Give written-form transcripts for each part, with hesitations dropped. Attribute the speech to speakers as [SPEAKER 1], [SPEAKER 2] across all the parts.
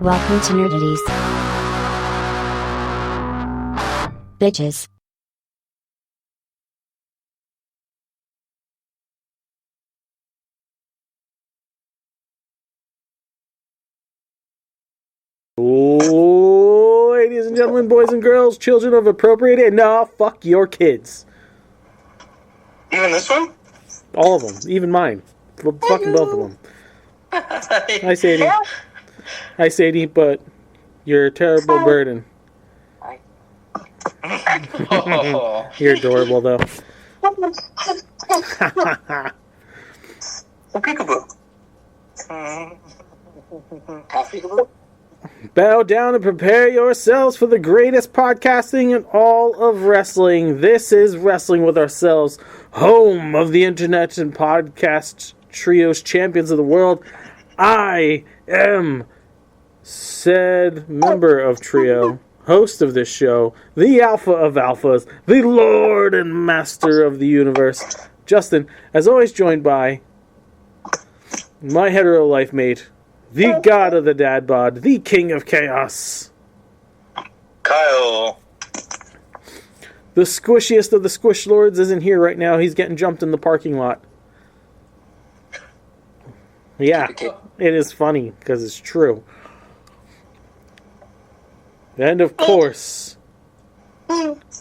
[SPEAKER 1] Welcome to Nerdities. Bitches.
[SPEAKER 2] Ladies and gentlemen, boys and girls, children of appropriate age. No, fuck your kids.
[SPEAKER 3] Even this one?
[SPEAKER 2] All of them, even mine. Fucking both of them. Hi, Sadie. Hi, Sadie, but you're a terrible burden.
[SPEAKER 3] Oh.
[SPEAKER 2] You're adorable, though.
[SPEAKER 3] Peekaboo. Half peekaboo?
[SPEAKER 2] Bow down and prepare yourselves for the greatest podcasting in all of wrestling. This is Wrestling with Ourselves, home of the internet and podcast trios champions of the world. I am said member of Trio, host of this show, the Alpha of Alphas, the Lord and Master of the Universe, Justin, as always joined by my hetero life mate, the god of the dad bod, the king of chaos,
[SPEAKER 3] Kyle.
[SPEAKER 2] the squishiest of the squish lords isn't here right now. He's getting jumped in the parking lot. Yeah, it is funny because it's true. And of course,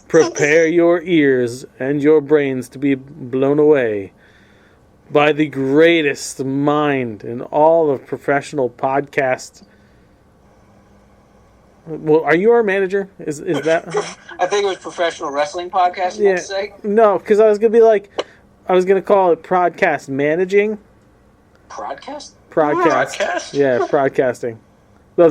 [SPEAKER 2] prepare your ears and your brains to be blown away by the greatest mind in all of professional podcast. Well, are you our manager? Is that?
[SPEAKER 4] I think it was professional wrestling podcast. You
[SPEAKER 2] Yeah.
[SPEAKER 4] to say
[SPEAKER 2] No, because I was gonna call it podcast managing.
[SPEAKER 4] broadcast.
[SPEAKER 3] Broadcast?
[SPEAKER 2] Yeah, broadcasting. No,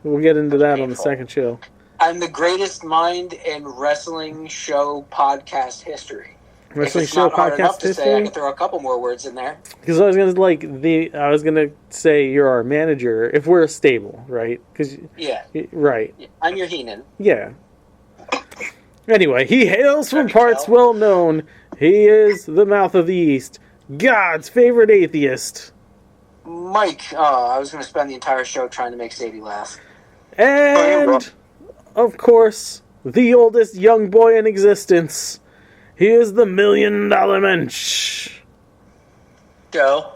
[SPEAKER 2] we'll get into that on the
[SPEAKER 4] painful.
[SPEAKER 2] second show.
[SPEAKER 4] I'm the greatest mind in wrestling show podcast history.
[SPEAKER 2] Wrestling
[SPEAKER 4] if it's
[SPEAKER 2] show
[SPEAKER 4] not hard enough
[SPEAKER 2] podcast
[SPEAKER 4] to say, I
[SPEAKER 2] history.
[SPEAKER 4] can throw a couple more words in there.
[SPEAKER 2] Because I was gonna say you're our manager if we're a stable, right? Because
[SPEAKER 4] Yeah,
[SPEAKER 2] right,
[SPEAKER 4] I'm your Heenan.
[SPEAKER 2] yeah. Anyway, he hails from
[SPEAKER 3] Can
[SPEAKER 2] parts
[SPEAKER 3] tell.
[SPEAKER 2] well known. He is the mouth of the East, God's favorite atheist,
[SPEAKER 4] Mike, I was going to spend the entire show trying to make Sadie laugh.
[SPEAKER 2] and of course, the oldest young boy in existence. He is the $1 Million Mensch.
[SPEAKER 4] Joe.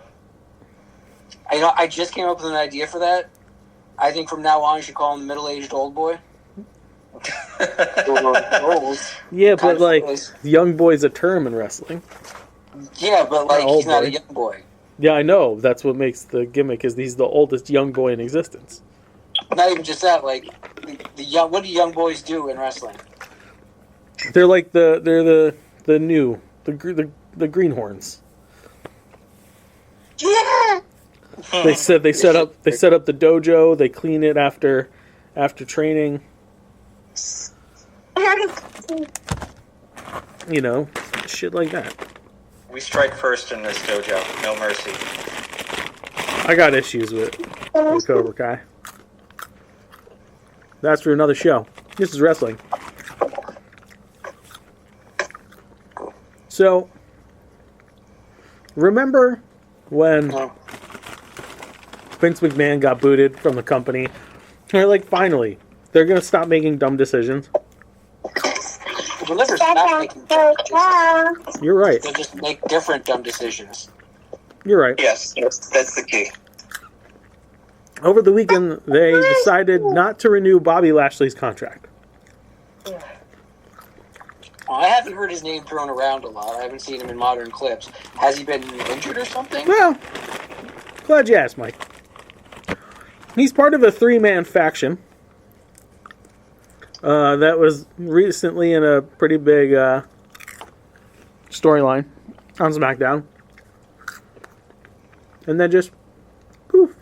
[SPEAKER 4] I just came up with an idea for that. I think from now on you should call him the middle-aged old boy.
[SPEAKER 2] Yeah,
[SPEAKER 4] Kind
[SPEAKER 2] but
[SPEAKER 4] of
[SPEAKER 2] like,
[SPEAKER 4] is.
[SPEAKER 2] young boy's a term in wrestling.
[SPEAKER 4] Yeah, but like
[SPEAKER 2] Old
[SPEAKER 4] he's not
[SPEAKER 2] boy.
[SPEAKER 4] a young boy.
[SPEAKER 2] Yeah, I know. That's what makes the gimmick, is he's the oldest young boy in existence.
[SPEAKER 4] Not even just that. Like the young. What do young boys do in wrestling?
[SPEAKER 2] They're like the greenhorns.
[SPEAKER 4] Yeah.
[SPEAKER 2] They set up the dojo. They clean it after training. You know, shit like that.
[SPEAKER 3] We strike first in this dojo. No mercy.
[SPEAKER 2] I got issues with Cobra Kai. That's for another show. This is wrestling. So, remember when Vince McMahon got booted from the company? They're like, finally, they're going to stop making dumb decisions.
[SPEAKER 4] We'll never stop making dumb decisions.
[SPEAKER 2] You're right.
[SPEAKER 4] They'll just make different dumb decisions.
[SPEAKER 2] You're right.
[SPEAKER 3] Yes, that's the key.
[SPEAKER 2] Over the weekend, they decided not to renew Bobby Lashley's contract.
[SPEAKER 4] I haven't heard his name thrown around a lot. I haven't seen him in modern clips. Has he been injured or something?
[SPEAKER 2] Well, glad you asked, Mike. He's part of a three-man faction that was recently in a pretty big storyline on SmackDown. And then just, poof,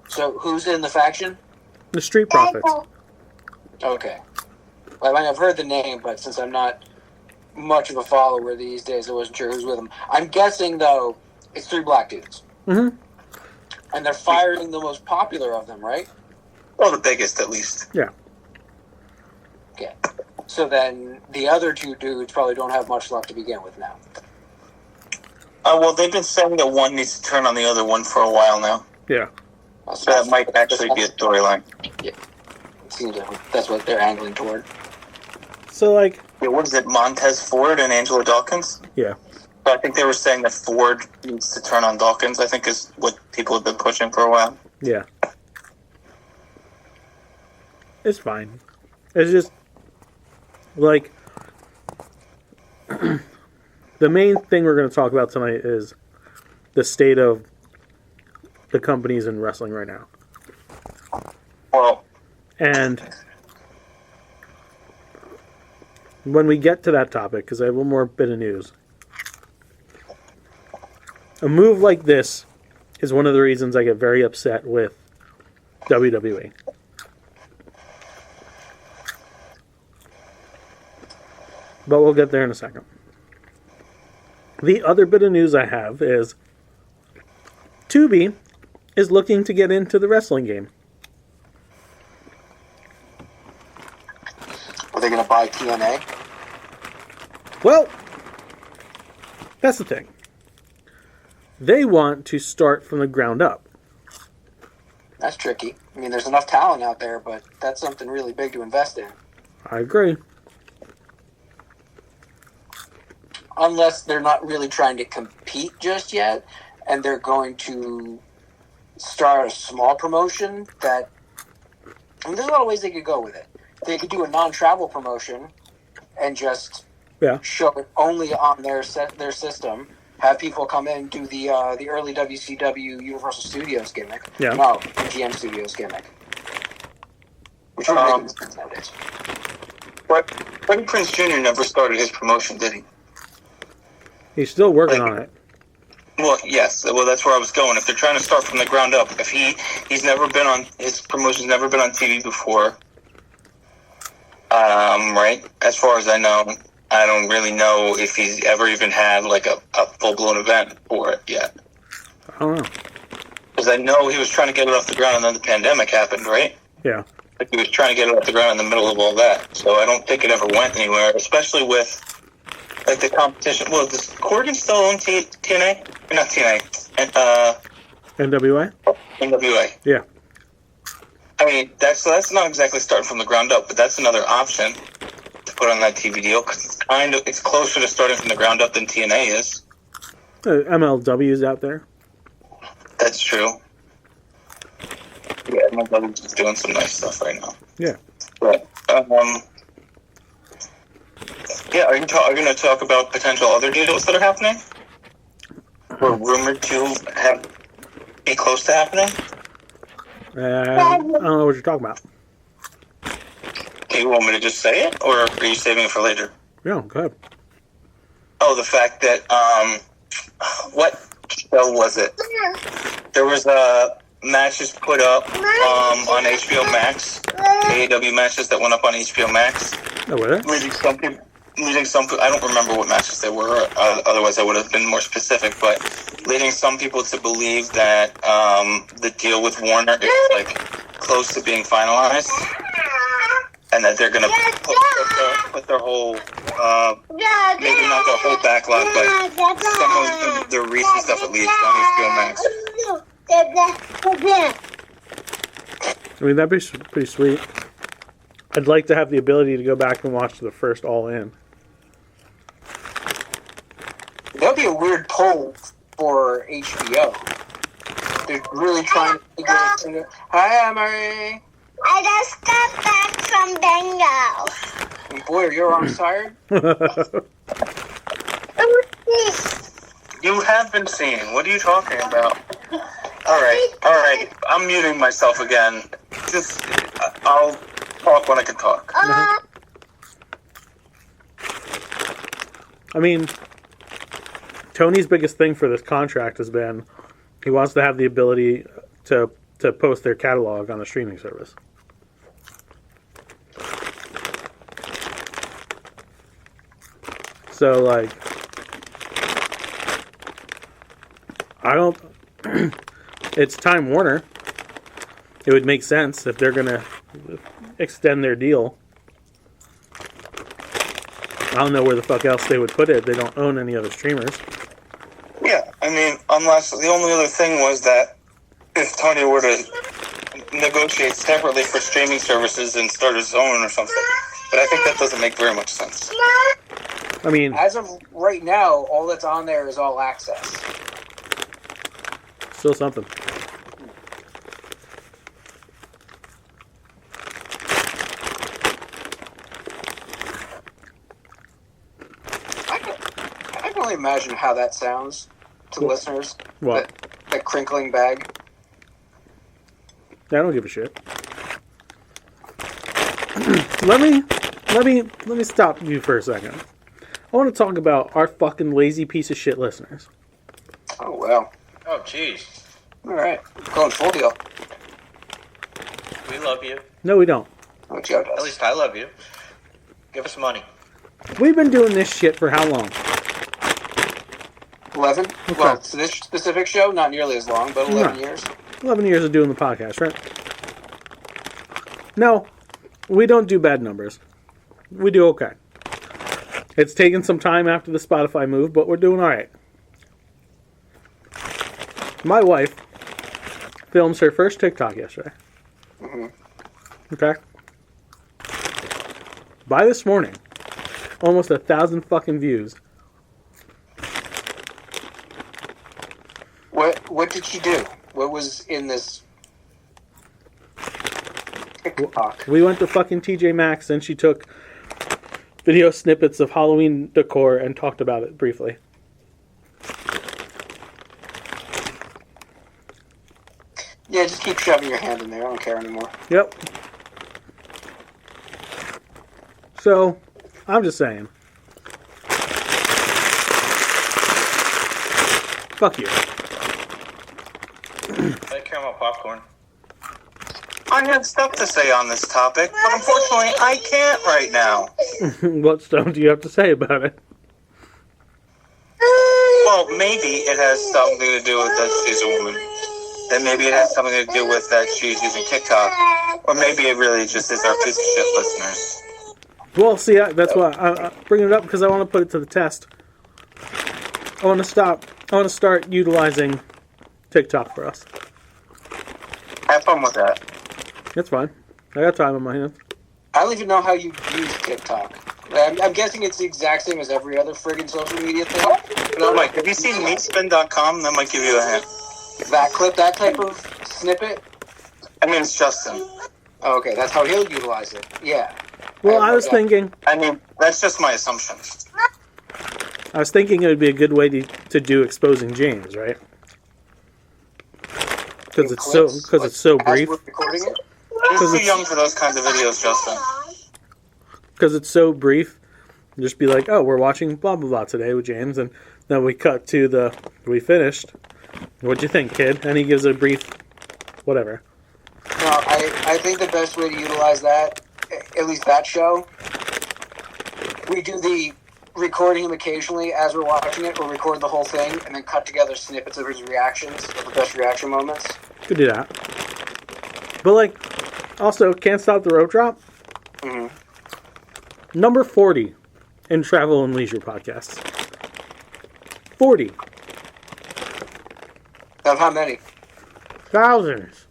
[SPEAKER 4] So who's in the faction?
[SPEAKER 2] the Street Profits.
[SPEAKER 4] Okay. Well, I mean, I've heard the name, but since I'm not much of a follower these days, I wasn't sure who's with them. I'm guessing, though, it's three black dudes.
[SPEAKER 2] Mm-hmm.
[SPEAKER 4] And they're firing the most popular of them, right?
[SPEAKER 3] Well, the biggest, at least.
[SPEAKER 2] Yeah.
[SPEAKER 4] Okay. So then the other two dudes probably don't have much luck to begin with now.
[SPEAKER 3] Well, they've been saying that one needs to turn on the other one for a while now.
[SPEAKER 2] Yeah.
[SPEAKER 3] That might actually be a storyline.
[SPEAKER 4] Yeah. It seems like that's what they're angling toward.
[SPEAKER 2] So, like,
[SPEAKER 3] Yeah, what is it, Montez Ford and Angela Dawkins?
[SPEAKER 2] yeah.
[SPEAKER 3] So I think they were saying that Ford needs to turn on Dawkins, I think is what people have been pushing for a while.
[SPEAKER 2] Yeah. It's fine. It's just, like, the main thing we're going to talk about tonight is the state of the companies in wrestling right now.
[SPEAKER 3] Well,
[SPEAKER 2] And when we get to that topic, because I have one more bit of news, a move like this is one of the reasons I get very upset with WWE. But we'll get there in a second. The other bit of news I have is Tubi is looking to get into the wrestling game.
[SPEAKER 4] Are they going to buy TNA?
[SPEAKER 2] Well, that's the thing. They want to start from the ground up.
[SPEAKER 4] That's tricky. I mean, there's enough talent out there, but that's something really big to invest in.
[SPEAKER 2] I agree.
[SPEAKER 4] Unless they're not really trying to compete just yet, and they're going to start a small promotion that... I mean, there's a lot of ways they could go with it. They could do a non-travel promotion and just
[SPEAKER 2] Yeah.
[SPEAKER 4] show it only on their system. Have people come in, do the early WCW Universal Studios gimmick.
[SPEAKER 2] Yeah.
[SPEAKER 4] No, GM Studios gimmick. Which would make sense nowadays.
[SPEAKER 3] but Freddie Prinze Jr. never started his promotion, did he?
[SPEAKER 2] He's still working on it.
[SPEAKER 3] Well, yes. Well, that's where I was going. If they're trying to start from the ground up, if he's never been on, his promotion's never been on TV before, right? As far as I know, I don't really know if he's ever even had like a full-blown event for it yet.
[SPEAKER 2] I don't know.
[SPEAKER 3] Because I know he was trying to get it off the ground and then the pandemic happened, right?
[SPEAKER 2] Yeah.
[SPEAKER 3] Like he was trying to get it off the ground in the middle of all that. So I don't think it ever went anywhere, especially with like the competition. Well, does Corgan still own TNA? Or not TNA. And,
[SPEAKER 2] NWA?
[SPEAKER 3] NWA.
[SPEAKER 2] Yeah.
[SPEAKER 3] I mean, that's not exactly starting from the ground up, but that's another option to put on that TV deal because it's closer to starting from the ground up than TNA is.
[SPEAKER 2] MLW's out there.
[SPEAKER 3] That's true. Yeah, my brother's just doing some nice stuff right now.
[SPEAKER 2] Yeah.
[SPEAKER 3] But yeah, are you going to talk about potential other deals that are happening? Or rumored to be close to happening?
[SPEAKER 2] I don't know what you're talking about.
[SPEAKER 3] Do you want me to just say it, or are you saving it for later?
[SPEAKER 2] Yeah, go ahead.
[SPEAKER 3] Oh, the fact that, what show was it? There was matches put up on HBO Max, AEW matches that went up on HBO Max.
[SPEAKER 2] Oh, were there?
[SPEAKER 3] Leading some people, I don't remember what matches they were, otherwise I would have been more specific, but leading some people to believe that the deal with Warner is like close to being finalized, and that they're going to put their whole, maybe not their whole backlog, but some of their recent stuff at least on HBO Max.
[SPEAKER 2] I mean, that'd be pretty sweet. I'd like to have the ability to go back and watch the first All In.
[SPEAKER 4] That would be a weird pull for HBO. They're really trying to figure out... Hi, Emery.
[SPEAKER 5] I just got back from bingo.
[SPEAKER 4] Boy, are your arms tired?
[SPEAKER 3] You have been seen. What are you talking about? All right. I'm muting myself again. Just, I'll talk when I can talk.
[SPEAKER 2] I mean, Tony's biggest thing for this contract has been he wants to have the ability to post their catalog on a streaming service. So, like, I don't... It's Time Warner. It would make sense if they're going to extend their deal. I don't know where the fuck else they would put it. They don't own any other streamers.
[SPEAKER 3] Yeah, I mean, unless the only other thing was that if Tony were to negotiate separately for streaming services and start his own or something. But I think that doesn't make very much sense.
[SPEAKER 2] I mean,
[SPEAKER 4] As of right now, all that's on there is All Access.
[SPEAKER 2] still something.
[SPEAKER 4] I can only imagine how that sounds to listeners.
[SPEAKER 2] What?
[SPEAKER 4] That crinkling bag.
[SPEAKER 2] I don't give a shit. let me stop you for a second. I want to talk about our fucking lazy piece of shit listeners.
[SPEAKER 4] Oh, wow.
[SPEAKER 3] Oh, jeez.
[SPEAKER 4] All right. Going full deal.
[SPEAKER 3] We love you.
[SPEAKER 2] No, we don't.
[SPEAKER 4] Oh, Joe does.
[SPEAKER 3] At least I love you. Give us money.
[SPEAKER 2] We've been doing this shit for how long?
[SPEAKER 4] 11?
[SPEAKER 2] Okay.
[SPEAKER 4] Well, so this specific show, not nearly as long, but 11
[SPEAKER 2] No.
[SPEAKER 4] years.
[SPEAKER 2] 11 years of doing the podcast, right? No, we don't do bad numbers. We do okay. It's taken some time after the Spotify move, but we're doing alright. My wife films her first TikTok yesterday. Okay? By this morning, almost 1,000 fucking views.
[SPEAKER 4] What did she do? What was in this TikTok?
[SPEAKER 2] We went to fucking TJ Maxx and she took video snippets of Halloween decor and talked about it briefly.
[SPEAKER 4] Yeah, just keep shoving your hand in there. I don't care anymore.
[SPEAKER 2] Yep. So, I'm just saying. Fuck you.
[SPEAKER 3] I care about popcorn. I have stuff to say on this topic, but unfortunately I can't right now.
[SPEAKER 2] What stuff do you have to say about it?
[SPEAKER 3] Well, maybe it has something to do with that she's a woman. Then maybe it has something to do with that she's using TikTok. Or maybe it really just is our piece of shit listeners.
[SPEAKER 2] Well, see, that's why I bring it up, because I want to put it to the test. I want to start utilizing TikTok for us.
[SPEAKER 3] Have fun with that.
[SPEAKER 2] That's fine. I got time on my hands.
[SPEAKER 4] I don't even know how you use TikTok. I'm guessing it's the exact same as every other friggin' social media thing.
[SPEAKER 3] No, Mike, have you seen meatspin.com? That might give you a hint.
[SPEAKER 4] That clip, that type of snippet?
[SPEAKER 3] I mean, it's Justin.
[SPEAKER 4] Oh, okay, that's how he'll utilize it. Yeah.
[SPEAKER 2] Well, I was thinking
[SPEAKER 3] I mean, that's just my assumption.
[SPEAKER 2] it would be a good way to do exposing James, right? Because it's so brief.
[SPEAKER 4] As we're recording it?
[SPEAKER 3] He's too young for those kinds of videos, Justin.
[SPEAKER 2] Because it's so brief. Just be like, oh, we're watching blah blah blah today with James, and then we cut to we finished. What'd you think, kid? And he gives a brief whatever.
[SPEAKER 4] No, I think the best way to utilize that, at least that show, we do the recording him occasionally as we're watching it. We'll record the whole thing and then cut together snippets of his reactions, of the best reaction moments.
[SPEAKER 2] Could do that. But also, Can't Stop the Rope Drop.
[SPEAKER 4] Mm-hmm.
[SPEAKER 2] Number 40 in Travel and Leisure podcasts. 40.
[SPEAKER 4] Of how many?
[SPEAKER 2] Thousands.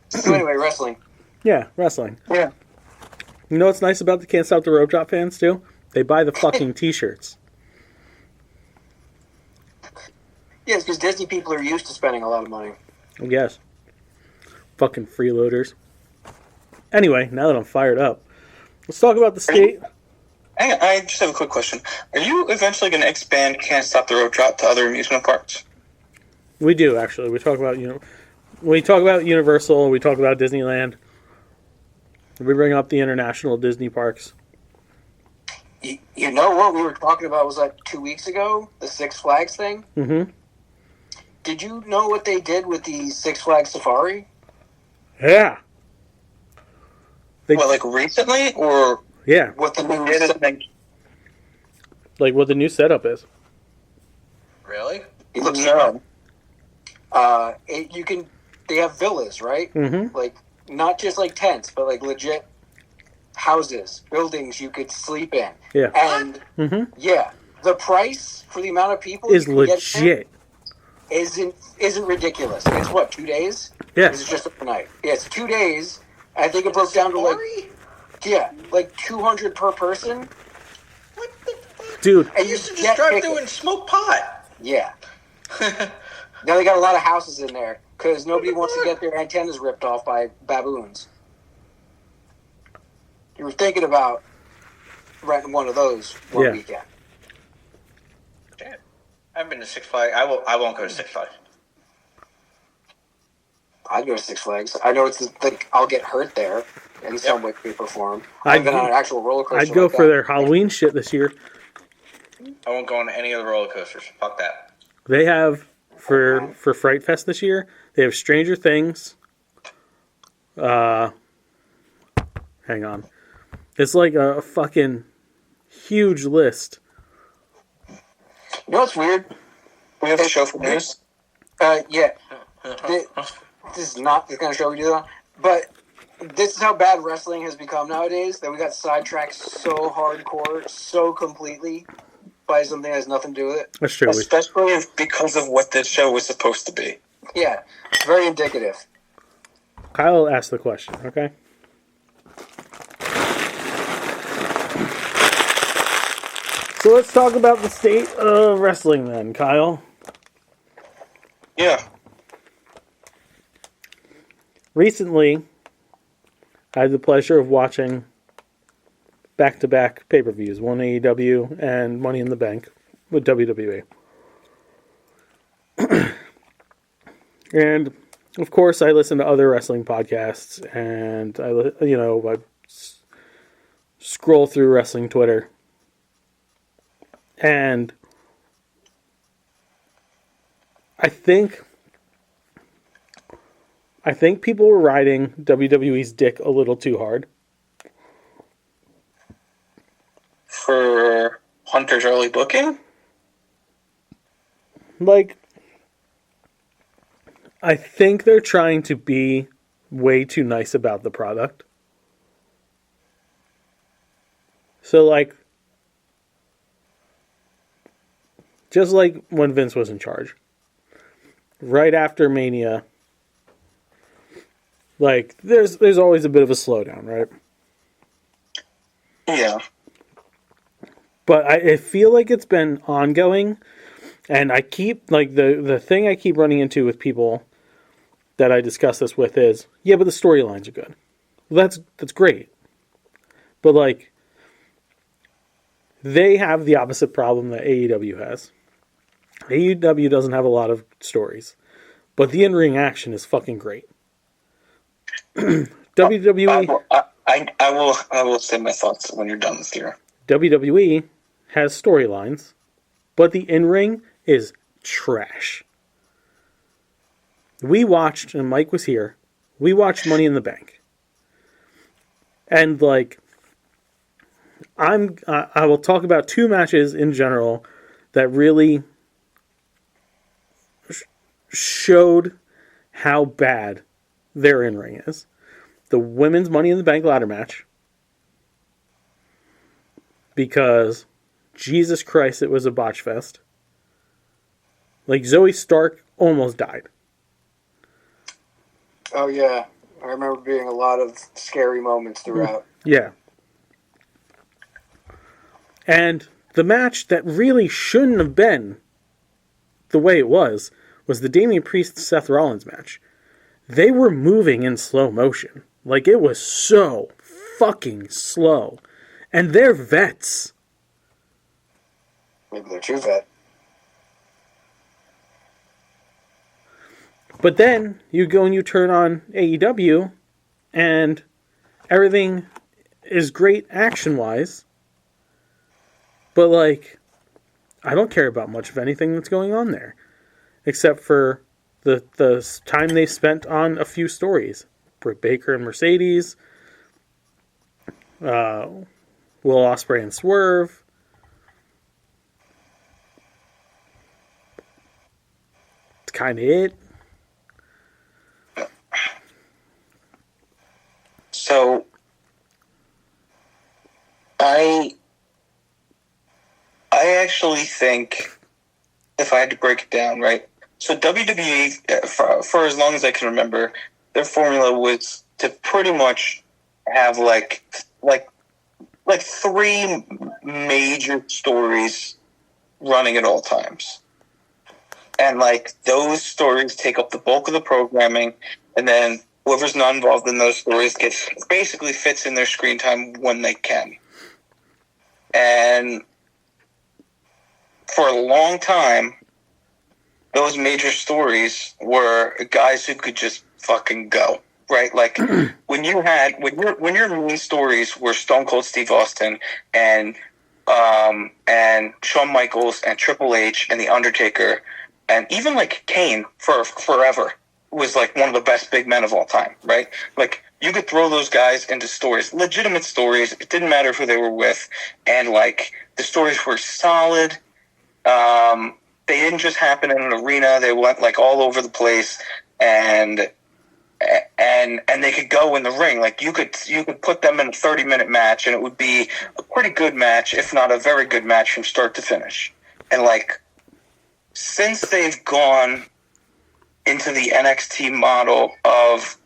[SPEAKER 4] So anyway, wrestling.
[SPEAKER 2] Yeah, wrestling.
[SPEAKER 3] Yeah.
[SPEAKER 2] You know what's nice about the Can't Stop the Rope Drop fans, too? They buy the fucking t-shirts.
[SPEAKER 4] Yes, because Disney people are used to spending a lot of money.
[SPEAKER 2] I guess. Fucking freeloaders. Anyway, now that I'm fired up, let's talk about the skate.
[SPEAKER 3] Hang on, I just have a quick question. Are you eventually going to expand Can't Stop the Rope Drop to other amusement parks?
[SPEAKER 2] We do, actually. We talk about Universal, we talk about Disneyland. We bring up the international Disney parks.
[SPEAKER 4] You know what we were talking about was 2 weeks ago? The Six Flags thing?
[SPEAKER 2] Mm-hmm.
[SPEAKER 4] Did you know what they did with the Six Flags Safari?
[SPEAKER 2] Yeah.
[SPEAKER 3] Well, recently, or
[SPEAKER 2] Yeah.
[SPEAKER 4] What the new
[SPEAKER 2] Like what the new setup is.
[SPEAKER 3] Really?
[SPEAKER 4] It looks
[SPEAKER 3] No.
[SPEAKER 4] they have villas, right?
[SPEAKER 2] Mm-hmm.
[SPEAKER 4] Not just tents, but legit houses, buildings you could sleep in.
[SPEAKER 2] Yeah.
[SPEAKER 4] And yeah, the price for the amount of people
[SPEAKER 2] Is
[SPEAKER 4] you can get in
[SPEAKER 2] legit.
[SPEAKER 4] isn't ridiculous. It's what, 2 days?
[SPEAKER 2] Yeah.
[SPEAKER 4] Is it just overnight? Yeah, it's 2 days. I think it broke down to like 200 per person.
[SPEAKER 6] What the fuck?
[SPEAKER 2] Dude.
[SPEAKER 6] I used to just drive through and smoke pot.
[SPEAKER 4] Yeah. Now they got a lot of houses in there because nobody wants to get their antennas ripped off by baboons. You were thinking about renting one of those one weekend.
[SPEAKER 6] Shit. I've been to Six Flags. I won't go to Six Flags.
[SPEAKER 4] I'd go to Six Flags. I know it's like I'll get hurt there in some way, shape, or form. I've been on an actual roller coaster.
[SPEAKER 2] I'd go
[SPEAKER 4] like
[SPEAKER 2] for
[SPEAKER 4] that.
[SPEAKER 2] their Halloween shit this year.
[SPEAKER 6] I won't go on any of the roller coasters. Fuck that.
[SPEAKER 2] They have for Fright Fest this year. They have Stranger Things. Hang on, it's like a fucking huge list.
[SPEAKER 4] You know what's weird?
[SPEAKER 3] We have a show for news.
[SPEAKER 4] Yeah. This is not the kind of show we do on, but this is how bad wrestling has become nowadays, that we got sidetracked so hardcore, so completely by something that has nothing to do with it.
[SPEAKER 2] That's true.
[SPEAKER 3] Especially because of what this show was supposed to be.
[SPEAKER 4] Yeah, very indicative.
[SPEAKER 2] Kyle asked the question, okay? So let's talk about the state of wrestling then, Kyle.
[SPEAKER 3] Yeah.
[SPEAKER 2] Recently, I had the pleasure of watching back-to-back pay-per-views, one AEW and Money in the Bank with WWE. And, of course, I listen to other wrestling podcasts, and I scroll through wrestling Twitter. And I think people were riding WWE's dick a little too hard.
[SPEAKER 3] For Hunter's early booking?
[SPEAKER 2] Like, I think they're trying to be way too nice about the product. So, like, just like when Vince was in charge. Right after Mania, like, there's always a bit of a slowdown, right?
[SPEAKER 3] Yeah.
[SPEAKER 2] But I feel like it's been ongoing, and I keep, like, the thing I keep running into with people that I discuss this with is, yeah, but the storylines are good. Well, that's great. But, like, they have the opposite problem that AEW has. AEW doesn't have a lot of stories, but the in-ring action is fucking great. WWE...
[SPEAKER 3] I will say my thoughts when you're done with your...
[SPEAKER 2] WWE has storylines, but the in-ring is trash. We watched, and Mike was here, we watched Money in the Bank. And, like, I will talk about two matches in general that really showed how bad their in-ring is. The women's Money in the Bank ladder match. Because, Jesus Christ, it was a botch fest. Like, Zoe Stark almost died.
[SPEAKER 4] Oh, yeah. I remember being a lot of scary moments throughout.
[SPEAKER 2] Yeah. And the match that really shouldn't have been the way it was the Damian Priest-Seth Rollins match. They were moving in slow motion. Like, it was so fucking slow. And they're vets.
[SPEAKER 4] Maybe they're too vet.
[SPEAKER 2] But then you go and you turn on AEW and everything is great action-wise. But, like, I don't care about much of anything that's going on there. Except for the time they spent on a few stories. Britt Baker and Mercedes. Will Ospreay and Swerve. It's kind of it.
[SPEAKER 3] So, actually think, if I had to break it down, right? So WWE, for as long as I can remember, their formula was to pretty much have like three major stories running at all times. And like those stories take up the bulk of the programming, and then whoever's not involved in those stories basically fits in their screen time when they can. And for a long time, those major stories were guys who could just fucking go, right? Like when your main stories were Stone Cold Steve Austin and Shawn Michaels and Triple H and The Undertaker, and even like Kane for forever was like one of the best big men of all time, right? Like you could throw those guys into stories, legitimate stories. It didn't matter who they were with, and like the stories were solid. They didn't just happen in an arena. They went like all over the place, and they could go in the ring. Like you could put them in a 30-minute match, and it would be a pretty good match, if not a very good match from start to finish. And like since they've gone into the NXT model of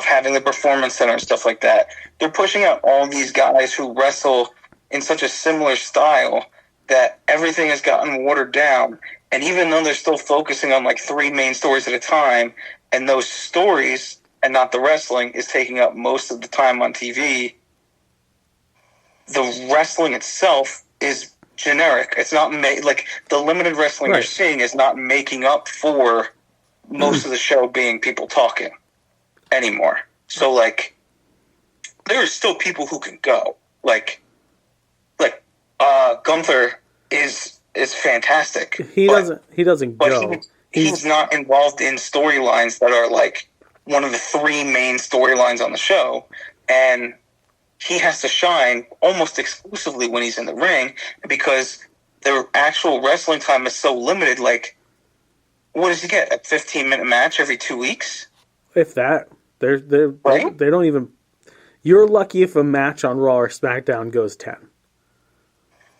[SPEAKER 3] having the Performance Center and stuff like that, they're pushing out all these guys who wrestle in such a similar style that everything has gotten watered down. And even though they're still focusing on like three main stories at a time, and those stories and not the wrestling is taking up most of the time on TV, the wrestling itself is generic. It's not like the limited wrestling you're seeing is not making up for most of the show being people talking anymore. So like there are still people who can go. Like Gunther is fantastic.
[SPEAKER 2] He doesn't go.
[SPEAKER 3] He's not involved in storylines that are like one of the three main storylines on the show, and he has to shine almost exclusively when he's in the ring because their actual wrestling time is so limited. Like, what does he get? A 15-minute match every 2 weeks?
[SPEAKER 2] If that. They don't even... You're lucky if a match on Raw or SmackDown goes 10.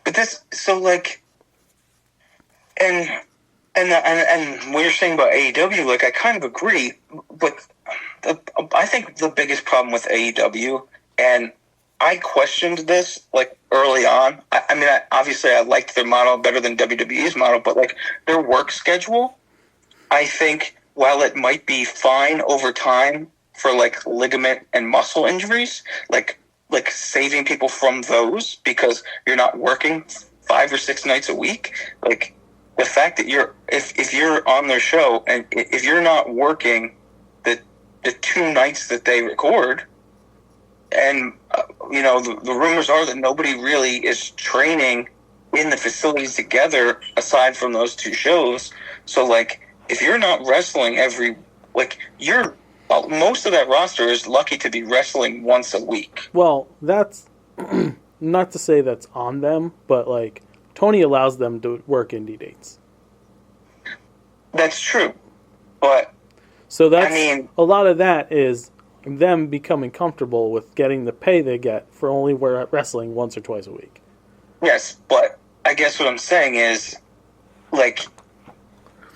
[SPEAKER 3] But this... So, like... And what you're saying about AEW, like, I kind of agree, but I think the biggest problem with AEW, and I questioned this, like, early on. I mean, obviously I liked their model better than WWE's model, but, like, their work schedule, I think, while it might be fine over time for, like, ligament and muscle injuries, like saving people from those because you're not working 5 or 6 nights a week, like, the fact that if you're on their show and if you're not working the 2 nights that they record, and the rumors are that nobody really is training in the facilities together aside from those 2 shows. So like if you're not wrestling most of that roster is lucky to be wrestling once a week.
[SPEAKER 2] Well, that's not to say that's on them, but like Tony allows them to work indie dates.
[SPEAKER 3] That's true, but
[SPEAKER 2] so that's a lot of that is them becoming comfortable with getting the pay they get for only wrestling once or twice a week.
[SPEAKER 3] Yes, but I guess what I'm saying is, like,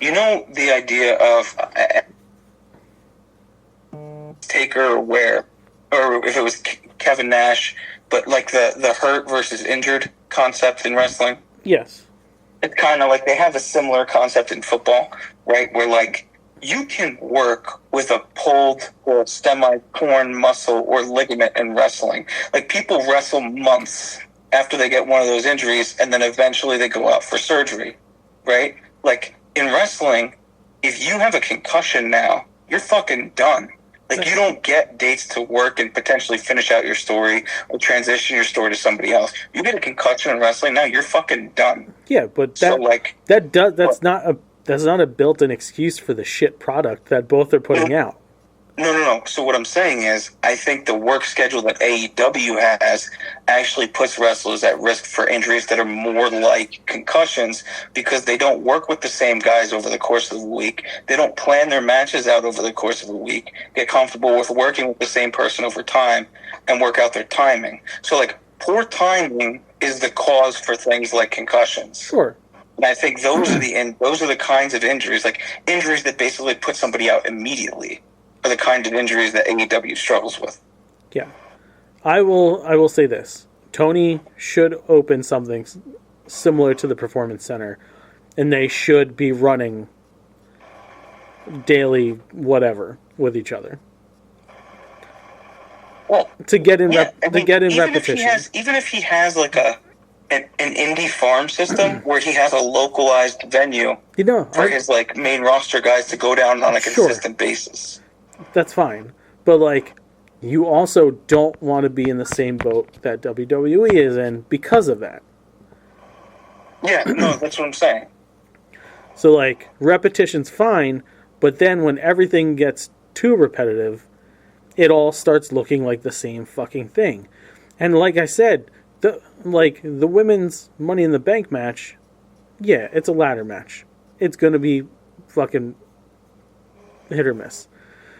[SPEAKER 3] the idea of Taker or if it was Kevin Nash, but like the hurt versus injured concept in wrestling.
[SPEAKER 2] Yes.
[SPEAKER 3] It's kind of like they have a similar concept in football, right? Where like you can work with a pulled or semi-torn muscle or ligament in wrestling. Like people wrestle months after they get one of those injuries, and then eventually they go out for surgery, right? Like in wrestling, if you have a concussion now, you're fucking done. Like you don't get dates to work and potentially finish out your story or transition your story to somebody else. You get a concussion in wrestling, now you're fucking done.
[SPEAKER 2] Yeah, but that's not a built-in excuse for the shit product that both are putting out.
[SPEAKER 3] No. So what I'm saying is, I think the work schedule that AEW has actually puts wrestlers at risk for injuries that are more like concussions because they don't work with the same guys over the course of the week. They don't plan their matches out over the course of a week, get comfortable with working with the same person over time, and work out their timing. So, like, poor timing is the cause for things like concussions.
[SPEAKER 2] Sure.
[SPEAKER 3] And I think those are the kinds of injuries, like injuries that basically put somebody out immediately, are the kind of injuries that AEW struggles with.
[SPEAKER 2] Yeah. I will say this. Tony should open something similar to the Performance Center, and they should be running daily whatever with each other.
[SPEAKER 3] Well,
[SPEAKER 2] to get in
[SPEAKER 3] even
[SPEAKER 2] repetition.
[SPEAKER 3] Even if he has like an indie farm system where he has a localized venue for his like main roster guys to go down on a consistent basis.
[SPEAKER 2] That's fine. But like, you also don't want to be in the same boat that WWE is in because of that.
[SPEAKER 3] Yeah, no, that's what I'm saying.
[SPEAKER 2] So like, repetition's fine, but then when everything gets too repetitive, it all starts looking like the same fucking thing. And like I said, the women's Money in the Bank match, yeah, it's a ladder match. It's going to be fucking hit or miss.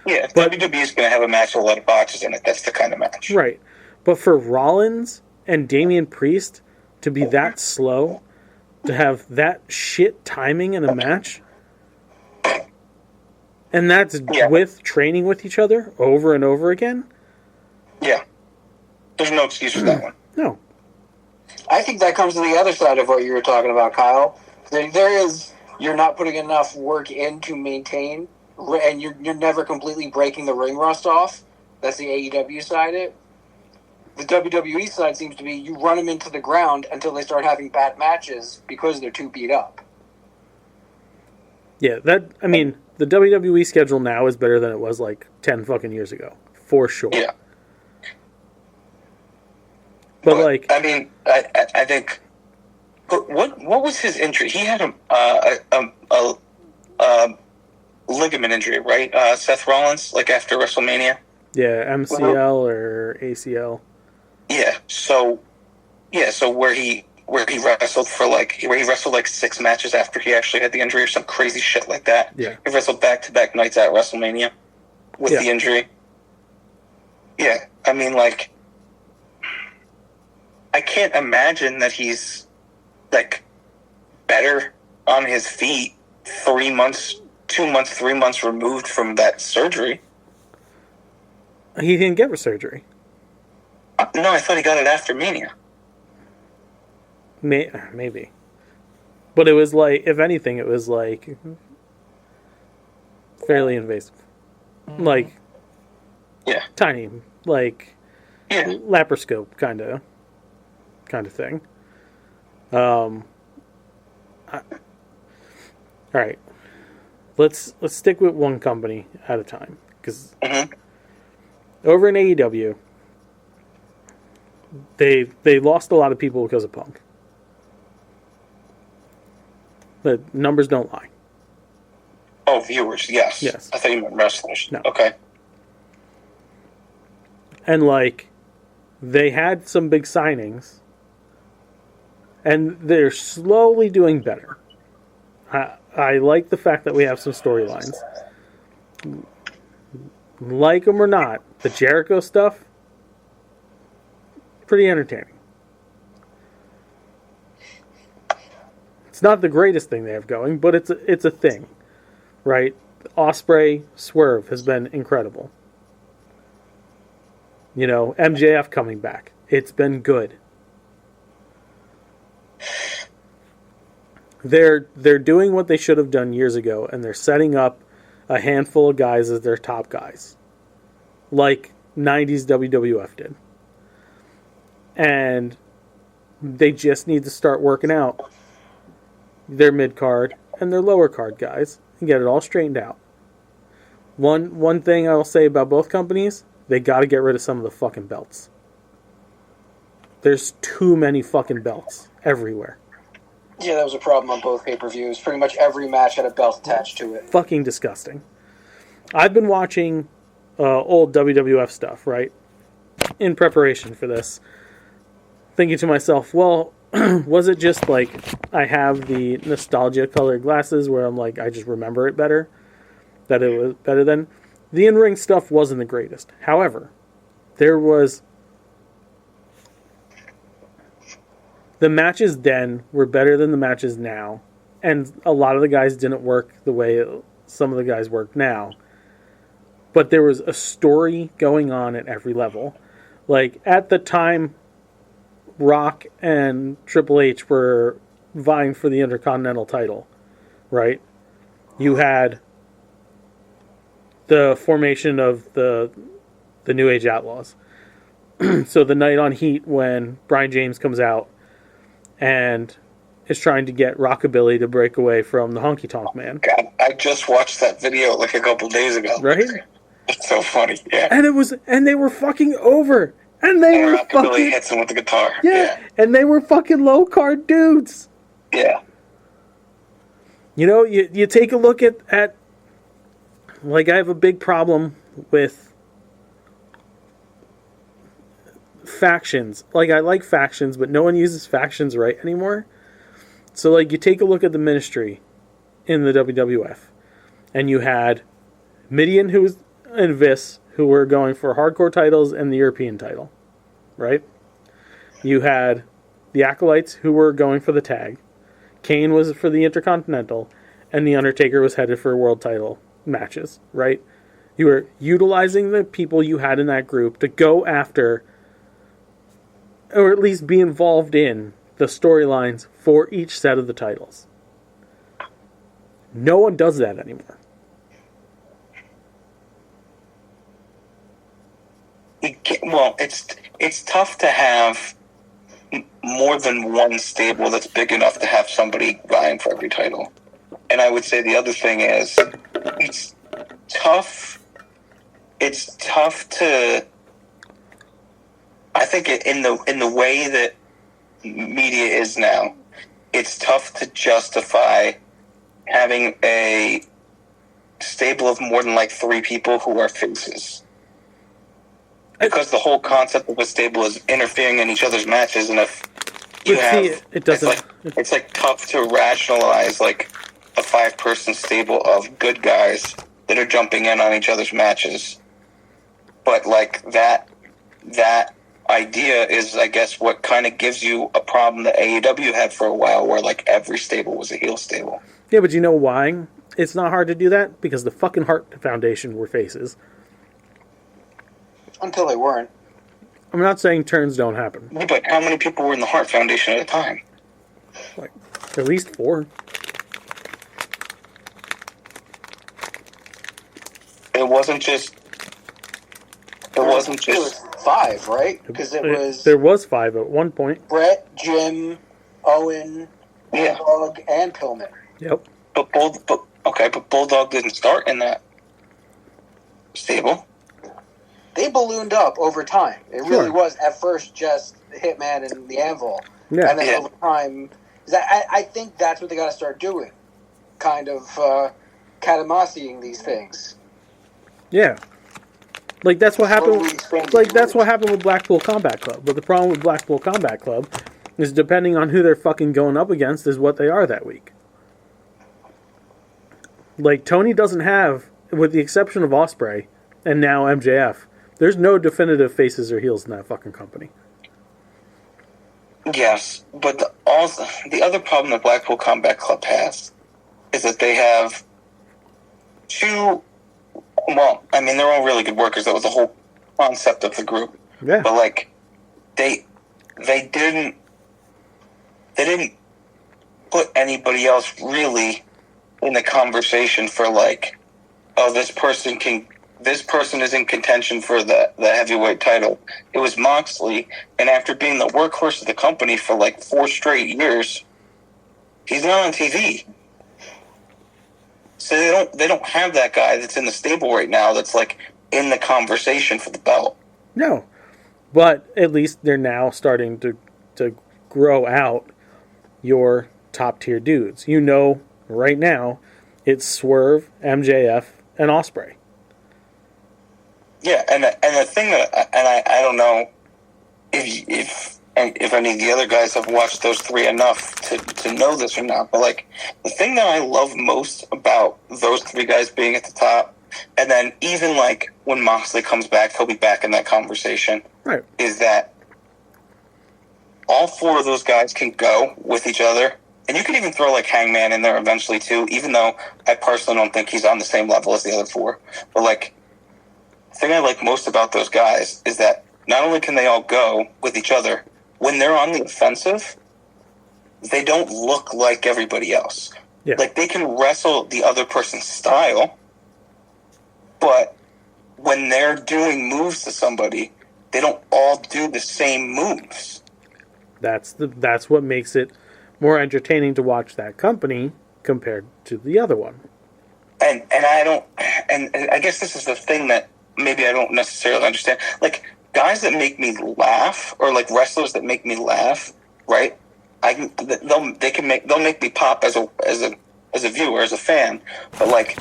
[SPEAKER 3] Yeah, if WWE is going to have a match with a lot of botches in it, that's the kind of match.
[SPEAKER 2] Right. But for Rollins and Damian Priest to be that slow, to have that shit timing in a match, and that's with training with each other over and over again?
[SPEAKER 3] Yeah. There's no excuse for that one.
[SPEAKER 2] No.
[SPEAKER 4] I think that comes to the other side of what you were talking about, Kyle. You're not putting enough work in to maintain, and you're never completely breaking the ring rust off. That's the AEW side of it. The WWE side seems to be you run them into the ground until they start having bad matches because they're too beat up.
[SPEAKER 2] Yeah, the WWE schedule now is better than it was like 10 fucking years ago. For sure.
[SPEAKER 3] Yeah.
[SPEAKER 2] But like,
[SPEAKER 3] I mean, I think. But what was his injury? He had a ligament injury, right? Seth Rollins, like after WrestleMania.
[SPEAKER 2] Yeah, MCL or ACL.
[SPEAKER 3] Yeah. So where he wrestled where he wrestled like 6 matches after he actually had the injury or some crazy shit like that.
[SPEAKER 2] Yeah.
[SPEAKER 3] He wrestled back-to-back nights at WrestleMania with the injury. Yeah. I mean, like, I can't imagine that he's like better on his feet 3 months, 2 months, 3 months removed from that surgery.
[SPEAKER 2] He didn't get surgery.
[SPEAKER 3] No, I thought he got it after Mania.
[SPEAKER 2] Maybe. But it was like, if anything, it was like fairly invasive. Like, tiny, like laparoscope kind of thing. All right, let's stick with one company at a time, because over in AEW, they lost a lot of people because of Punk. The numbers don't lie.
[SPEAKER 3] Oh, viewers, yes.
[SPEAKER 2] Yes.
[SPEAKER 3] I thought you meant wrestlers.
[SPEAKER 2] No.
[SPEAKER 3] Okay.
[SPEAKER 2] And like, they had some big signings, and they're slowly doing better. I like the fact that we have some storylines. Like them or not, the Jericho stuff, pretty entertaining. It's not the greatest thing they have going, but it's a thing, right? Ospreay Swerve has been incredible. You know, MJF coming back, it's been good. They're doing what they should have done years ago, and they're setting up a handful of guys as their top guys, like 90s WWF did. And they just need to start working out their mid-card and their lower-card guys and get it all straightened out. One thing I will say about both companies, they got to get rid of some of the fucking belts. There's too many fucking belts everywhere.
[SPEAKER 4] Yeah, that was a problem on both pay-per-views. Pretty much every match had a belt attached to it.
[SPEAKER 2] Fucking disgusting. I've been watching old WWF stuff, right? In preparation for this. Thinking to myself, well, was it just like I have the nostalgia colored glasses where I'm like, I just remember it better? That it was better than? The in-ring stuff wasn't the greatest. However, there was the matches then were better than the matches now, and a lot of the guys didn't work the way some of the guys work now. But there was a story going on at every level. Like, at the time, Rock and Triple H were vying for the Intercontinental title, right? You had the formation of the New Age Outlaws. So the night on Heat when Brian James comes out and is trying to get Rockabilly to break away from the Honky Tonk Man.
[SPEAKER 3] God, I just watched that video like a couple days ago.
[SPEAKER 2] Right?
[SPEAKER 3] It's so funny, yeah.
[SPEAKER 2] And they were fucking over. And they were
[SPEAKER 3] Rockabilly
[SPEAKER 2] fucking...
[SPEAKER 3] hits him with the guitar.
[SPEAKER 2] Yeah, and they were fucking low-card dudes.
[SPEAKER 3] Yeah.
[SPEAKER 2] You know, you take a look at... Like, I have a big problem with factions. Like, I like factions, but no one uses factions right anymore. So, like, you take a look at the Ministry in the WWF, and you had Mideon and Viss, who were going for hardcore titles and the European title, right? You had the Acolytes, who were going for the tag. Kane was for the Intercontinental, and the Undertaker was headed for world title matches, right? You were utilizing the people you had in that group to go after, or at least be involved in, the storylines for each set of the titles. No one does that anymore.
[SPEAKER 3] Well, it's tough to have more than one stable that's big enough to have somebody vying for every title. And I would say the other thing is, it's tough. It's tough to. I think in the way that media is now, it's tough to justify having a stable of more than like 3 people who are faces. Because the whole concept of a stable is interfering in each other's matches, and if you
[SPEAKER 2] it doesn't.
[SPEAKER 3] It's like tough to rationalize like a 5-person stable of good guys that are jumping in on each other's matches. But like that idea is, I guess, what kind of gives you a problem that AEW had for a while, where like every stable was a heel stable.
[SPEAKER 2] Yeah, but you know why it's not hard to do that? Because the fucking Hart Foundation were faces.
[SPEAKER 4] Until they weren't.
[SPEAKER 2] I'm not saying turns don't happen.
[SPEAKER 3] Yeah, but how many people were in the Hart Foundation at a time?
[SPEAKER 2] Like, at least 4.
[SPEAKER 3] It wasn't just. It wasn't
[SPEAKER 4] It
[SPEAKER 3] just.
[SPEAKER 4] was 5, right? Because
[SPEAKER 2] There was 5 at one point.
[SPEAKER 4] Brett, Jim, Owen,
[SPEAKER 3] Yeah.
[SPEAKER 4] Bulldog, and Pillman.
[SPEAKER 2] Yep.
[SPEAKER 3] But Bulldog didn't start in that stable.
[SPEAKER 4] They ballooned up over time. It really
[SPEAKER 2] Sure.
[SPEAKER 4] was at first just Hitman and the Anvil.
[SPEAKER 2] Yeah.
[SPEAKER 4] And then
[SPEAKER 3] Yeah.
[SPEAKER 4] over time, I think that's what they got to start doing. Kind of Katamasiing these things.
[SPEAKER 2] Yeah. Like, that's what happened.
[SPEAKER 4] Slowly expanding
[SPEAKER 2] Like,
[SPEAKER 4] the
[SPEAKER 2] that's what
[SPEAKER 4] rules.
[SPEAKER 2] happened with Blackpool Combat Club. But the problem with Blackpool Combat Club is, depending on who they're fucking going up against, is what they are that week. Like, Tony doesn't have, with the exception of Ospreay and now MJF, there's no definitive faces or heels in that fucking company.
[SPEAKER 3] Yes, but the other problem that Blackpool Combat Club has is that they have 2. Well, I mean, they're all really good workers. That was the whole concept of the group.
[SPEAKER 2] Yeah.
[SPEAKER 3] But like, they didn't put anybody else really in the conversation for like, oh, this person is in contention for the heavyweight title. It was Moxley, and after being the workhorse of the company for like 4 straight years, he's not on TV. So they don't have that guy that's in the stable right now that's like in the conversation for the belt.
[SPEAKER 2] No. But at least they're now starting to grow out your top tier dudes. You know, right now, it's Swerve, MJF, and Ospreay.
[SPEAKER 3] Yeah, and the thing that, and I don't know if any of the other guys have watched those 3 enough to know this or not, but like, the thing that I love most about those 3 guys being at the top, and then even like when Moxley comes back, he'll be back in that conversation,
[SPEAKER 2] Right.
[SPEAKER 3] is that all four of those guys can go with each other. And you could even throw like Hangman in there eventually too, even though I personally don't think he's on the same level as the other four. But like, the thing I like most about those guys is that not only can they all go with each other, when they're on the offensive, they don't look like everybody else.
[SPEAKER 2] Yeah.
[SPEAKER 3] Like, they can wrestle the other person's style, but when they're doing moves to somebody, they don't all do the same moves.
[SPEAKER 2] That's what makes it more entertaining to watch that company compared to the other one.
[SPEAKER 3] And I don't, and I guess this is the thing that maybe I don't necessarily understand. Like, guys that make me laugh, or like wrestlers that make me laugh, right? They'll make me pop as a viewer, as a fan. But like,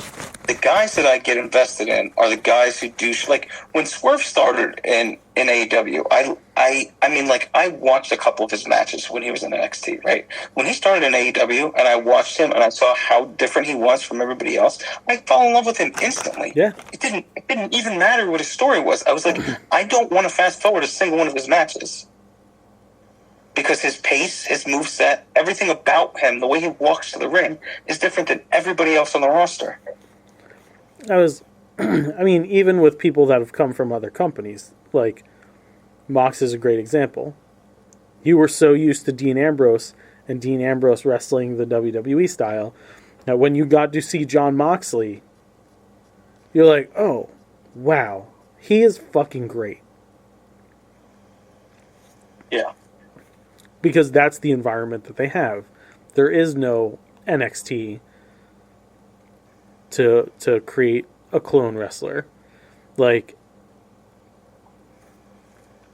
[SPEAKER 3] the guys that I get invested in are the guys who do like when Swerve started in AEW. I mean, like, I watched a couple of his matches when he was in NXT, right? When he started in AEW, and I watched him, and I saw how different he was from everybody else, I fell in love with him instantly.
[SPEAKER 2] Yeah.
[SPEAKER 3] It didn't even matter what his story was. I was like, I don't want to fast forward a single one of his matches. Because his pace, his moveset, everything about him, the way he walks to the ring, is different than everybody else on the roster.
[SPEAKER 2] I mean, even with people that have come from other companies, like, Mox is a great example. You were so used to Dean Ambrose and Dean Ambrose wrestling the WWE style. Now, when you got to see Jon Moxley, you're like, oh, wow, he is fucking great.
[SPEAKER 3] Yeah.
[SPEAKER 2] Because that's the environment that they have. There is no NXT to create a clone wrestler. Like,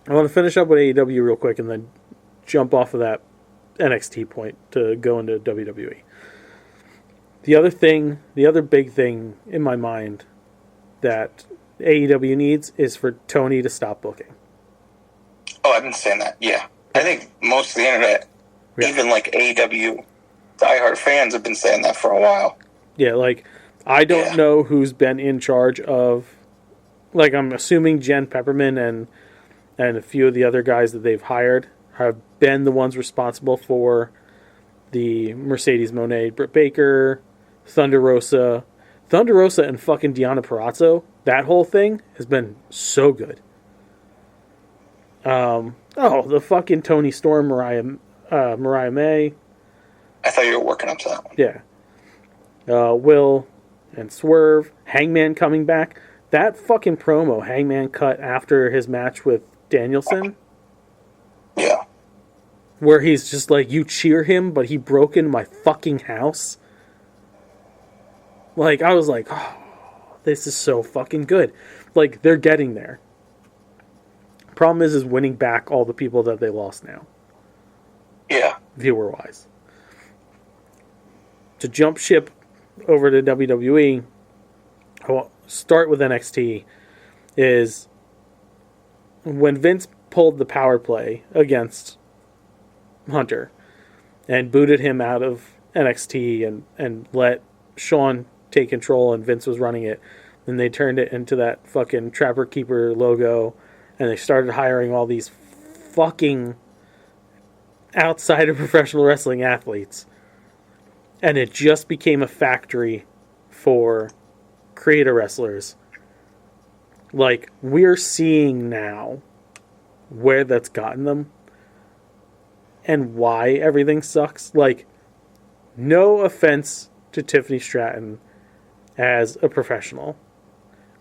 [SPEAKER 2] I want to finish up with AEW real quick and then jump off of that NXT point to go into WWE. The other big thing in my mind that AEW needs is for Tony to stop booking.
[SPEAKER 3] Oh, I've been saying that, yeah. I think most of the internet, even like AEW diehard fans, have been saying that for a while.
[SPEAKER 2] Yeah, like, I don't know who's been in charge of, like, I'm assuming Jen Pepperman and a few of the other guys that they've hired have been the ones responsible for the Mercedes Moné, Britt Baker, Thunder Rosa and fucking Deonna Purrazzo. That whole thing has been so good. The fucking Tony Storm, Mariah May.
[SPEAKER 3] I thought you were working up to that one.
[SPEAKER 2] Yeah. Will and Swerve. Hangman coming back. That fucking promo Hangman cut after his match with Danielson.
[SPEAKER 3] Yeah.
[SPEAKER 2] Where he's just like, you cheer him, but he broke into my fucking house. Like, I was like, oh, this is so fucking good. Like, they're getting there. Problem is winning back all the people that they lost now.
[SPEAKER 3] Yeah.
[SPEAKER 2] Viewer-wise. To jump ship over to WWE, I'll start with NXT, is when Vince pulled the power play against Hunter and booted him out of NXT and let Shawn take control and Vince was running it, then they turned it into that fucking Trapper Keeper logo. And they started hiring all these fucking outside of professional wrestling athletes. And it just became a factory for creator wrestlers. Like, we're seeing now where that's gotten them. And why everything sucks. Like, no offense to Tiffany Stratton as a professional.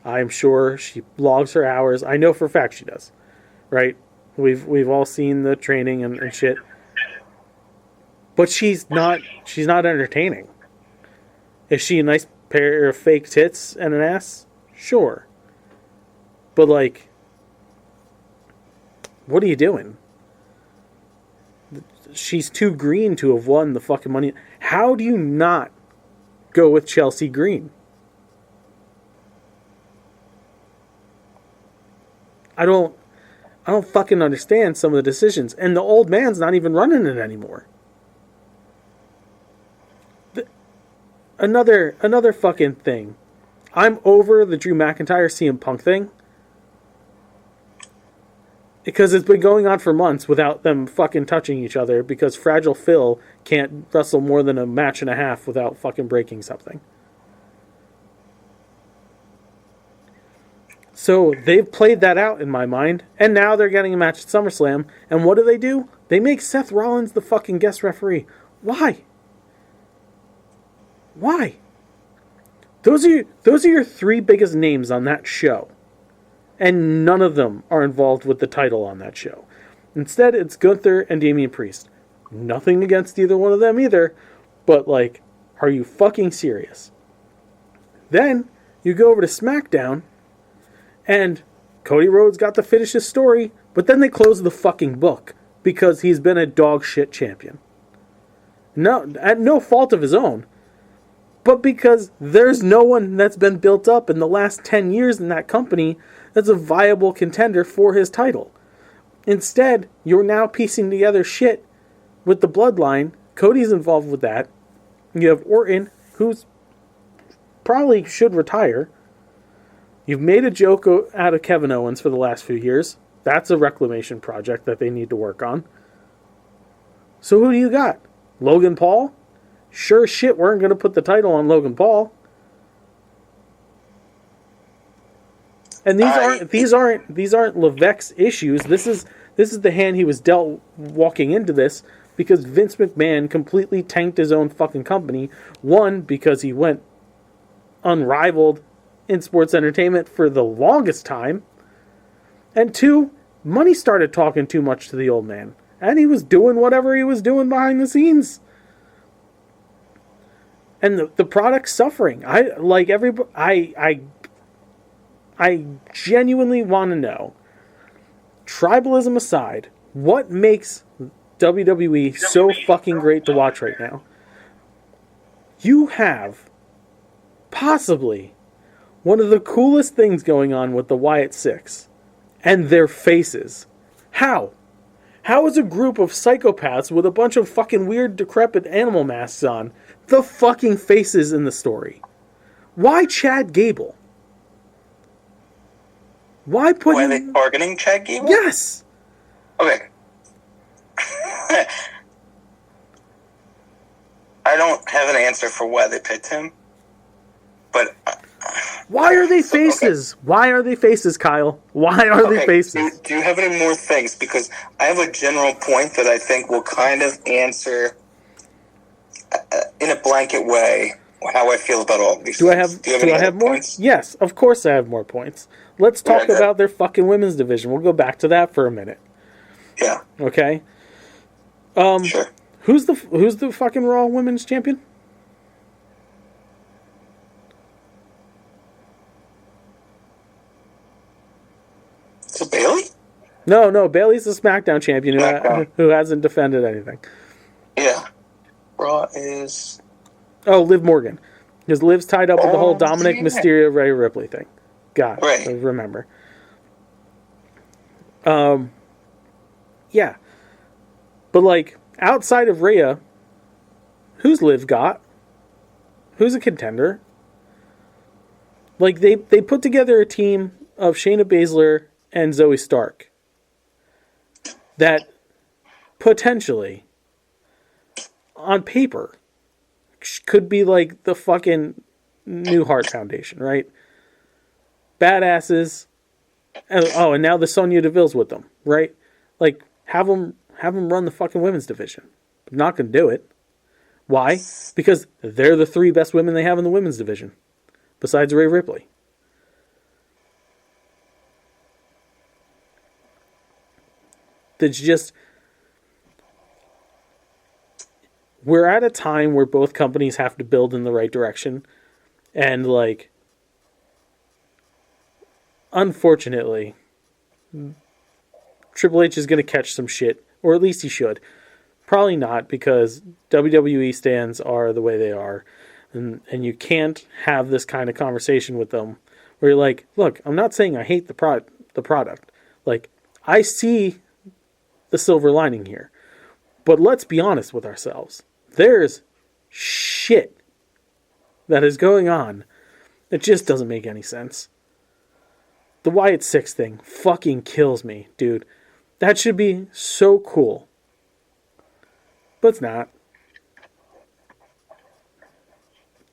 [SPEAKER 2] I'm sure she logs her hours. I know for a fact she does. Right? We've all seen the training and shit. But she's not entertaining. Is she a nice pair of fake tits and an ass? Sure. But like, what are you doing? She's too green to have won the fucking money. How do you not go with Chelsea Green? I don't fucking understand some of the decisions. And the old man's not even running it anymore. Another fucking thing. I'm over the Drew McIntyre CM Punk thing. Because it's been going on for months without them fucking touching each other because Fragile Phil can't wrestle more than a match and a half without fucking breaking something. So they've played that out in my mind, and now they're getting a match at SummerSlam, and what do? They make Seth Rollins the fucking guest referee. Why? Why? Those are your three biggest names on that show. And none of them are involved with the title on that show. Instead, it's Gunther and Damian Priest. Nothing against either one of them either, but like, are you fucking serious? Then, you go over to SmackDown, and Cody Rhodes got to finish his story, but then they close the fucking book because he's been a dog shit champion. No, at no fault of his own, but because there's no one that's been built up in the last 10 years in that company that's a viable contender for his title. Instead, you're now piecing together shit with the bloodline. Cody's involved with that. You have Orton, who's probably should retire. You've made a joke out of Kevin Owens for the last few years. That's a reclamation project that they need to work on. So who do you got? Logan Paul? Sure as shit weren't going to put the title on Logan Paul. And these aren't Levesque's issues. This is the hand he was dealt walking into this because Vince McMahon completely tanked his own fucking company. One, because he went unrivaled in sports entertainment for the longest time. And two, money started talking too much to the old man. And he was doing whatever he was doing behind the scenes. And the product's suffering. I genuinely want to know, tribalism aside, what makes WWE so fucking great to watch right now? You have possibly one of the coolest things going on with the Wyatt Six and their faces. How? How is a group of psychopaths with a bunch of fucking weird decrepit animal masks on the fucking faces in the story? Why Chad Gable? Why
[SPEAKER 3] are they targeting Chad Gable?
[SPEAKER 2] Yes.
[SPEAKER 3] Okay. I don't have an answer for why they picked him, but
[SPEAKER 2] why are they faces? Okay. Why are they faces, Kyle? Why are they faces?
[SPEAKER 3] Do you have any more things? Because I have a general point that I think will kind of answer in a blanket way how I feel about all these things. Do I have more points?
[SPEAKER 2] Yes, of course I have more points. Let's talk about their fucking women's division. We'll go back to that for a minute.
[SPEAKER 3] Yeah.
[SPEAKER 2] Okay.
[SPEAKER 3] Sure.
[SPEAKER 2] Who's the fucking Raw Women's Champion?
[SPEAKER 3] Is it Bayley?
[SPEAKER 2] No. Bayley's the SmackDown champion who hasn't defended anything.
[SPEAKER 3] Yeah. Raw is...
[SPEAKER 2] Oh, Liv Morgan. Because Liv's tied up with the whole Dominic Mysterio, Rhea Ripley thing. Got it.
[SPEAKER 3] Right.
[SPEAKER 2] I remember. Yeah. But, like, outside of Rhea, who's Liv got? Who's a contender? Like, they put together a team of Shayna Baszler and Zoe Stark that potentially, on paper, could be like the fucking New Heart Foundation, right? Badasses. And now the Sonya Deville's with them, right? Like, have them run the fucking women's division. I'm not going to do it. Why? Because they're the three best women they have in the women's division, besides Rhea Ripley. That's just... We're at a time where both companies have to build in the right direction. And, like... Unfortunately, Triple H is going to catch some shit. Or at least he should. Probably not, because WWE stands are the way they are. And you can't have this kind of conversation with them where you're like, look, I'm not saying I hate the product. Like, I see the silver lining here. But let's be honest with ourselves. There's shit that is going on that just doesn't make any sense. The Wyatt Six thing fucking kills me, dude. That should be so cool. But it's not.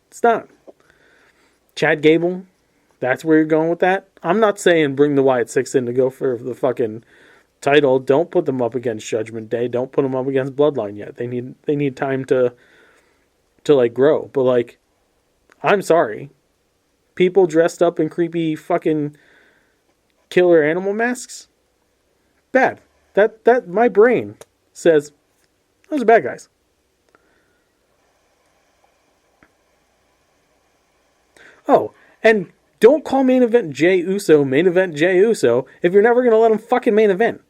[SPEAKER 2] It's not. Chad Gable, that's where you're going with that? I'm not saying bring the Wyatt Six in to go for the fucking title. Don't put them up against Judgment Day. Don't put them up against Bloodline yet. They need time to like grow. But like, I'm sorry. People dressed up in creepy fucking killer animal masks? Bad. That my brain says those are bad guys. Oh, and don't call main event Jey Uso main event Jey Uso if you're never going to let him fucking main event.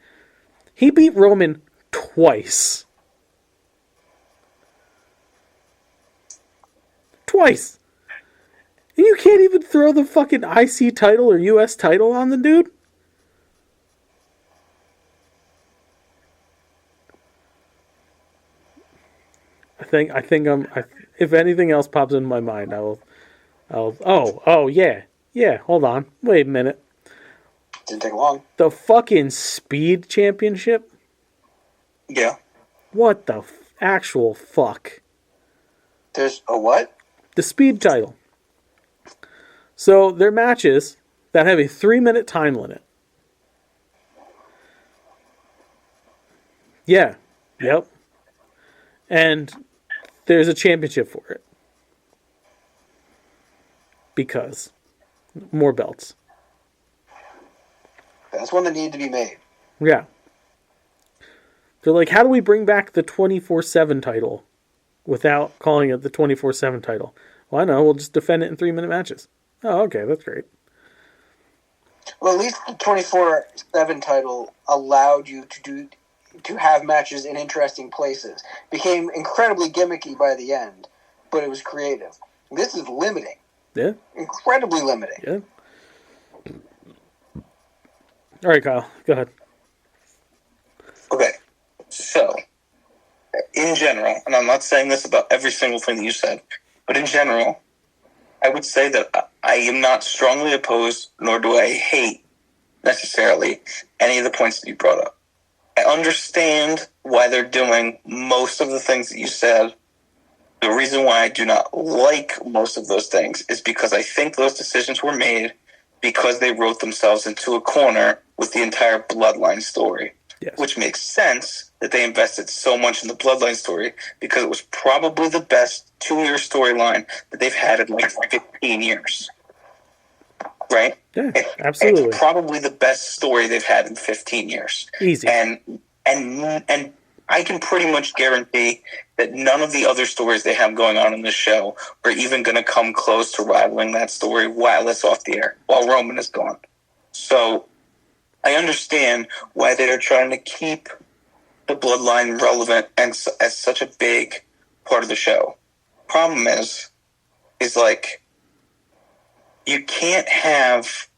[SPEAKER 2] He beat Roman twice. Twice. And you can't even throw the fucking IC title or US title on the dude? I think if anything else pops in my mind, yeah, hold on. Wait a minute.
[SPEAKER 4] Didn't take long.
[SPEAKER 2] The fucking Speed Championship?
[SPEAKER 3] Yeah.
[SPEAKER 2] What the actual fuck?
[SPEAKER 4] There's a what?
[SPEAKER 2] The Speed title. So, they're matches that have a 3-minute time limit. Yeah. Yep. And there's a championship for it. Because more belts.
[SPEAKER 4] That's one that needed to be made.
[SPEAKER 2] Yeah. They're like, how do we bring back the 24/7 title without calling it the 24/7 title? Well, I know, we'll just defend it in 3-minute matches. Oh, okay, that's great.
[SPEAKER 4] Well, at least the 24/7 title allowed you to have matches in interesting places. Became incredibly gimmicky by the end, but it was creative. This is limiting.
[SPEAKER 2] Yeah.
[SPEAKER 4] Incredibly limiting.
[SPEAKER 2] Yeah. All right, Kyle, go ahead.
[SPEAKER 3] Okay. So, in general, and I'm not saying this about every single thing that you said, but in general, I would say that I am not strongly opposed, nor do I hate necessarily any of the points that you brought up. I understand why they're doing most of the things that you said. The reason why I do not like most of those things is because I think those decisions were made because they wrote themselves into a corner with the entire Bloodline story.
[SPEAKER 2] Yes.
[SPEAKER 3] Which makes sense that they invested so much in the Bloodline story because it was probably the best 2-year storyline that they've had in like 15 years. Right?
[SPEAKER 2] Yeah, absolutely.
[SPEAKER 3] It's probably the best story they've had in 15 years.
[SPEAKER 2] Easy.
[SPEAKER 3] And I can pretty much guarantee that none of the other stories they have going on in this show are even going to come close to rivaling that story while it's off the air, while Roman is gone. So I understand why they're trying to keep the Bloodline relevant and as such a big part of the show. Problem is like, you can't have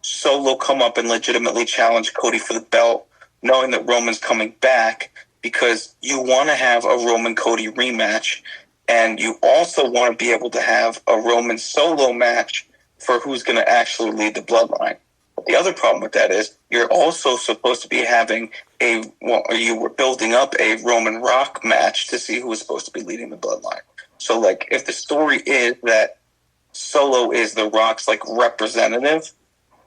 [SPEAKER 3] Solo come up and legitimately challenge Cody for the belt knowing that Roman's coming back, because you want to have a Roman-Cody rematch, and you also want to be able to have a Roman solo match for who's going to actually lead the Bloodline. The other problem with that is you're also supposed to be having you were building up a Roman Rock match to see who was supposed to be leading the Bloodline. So, like, if the story is that Solo is the Rock's, like, representative,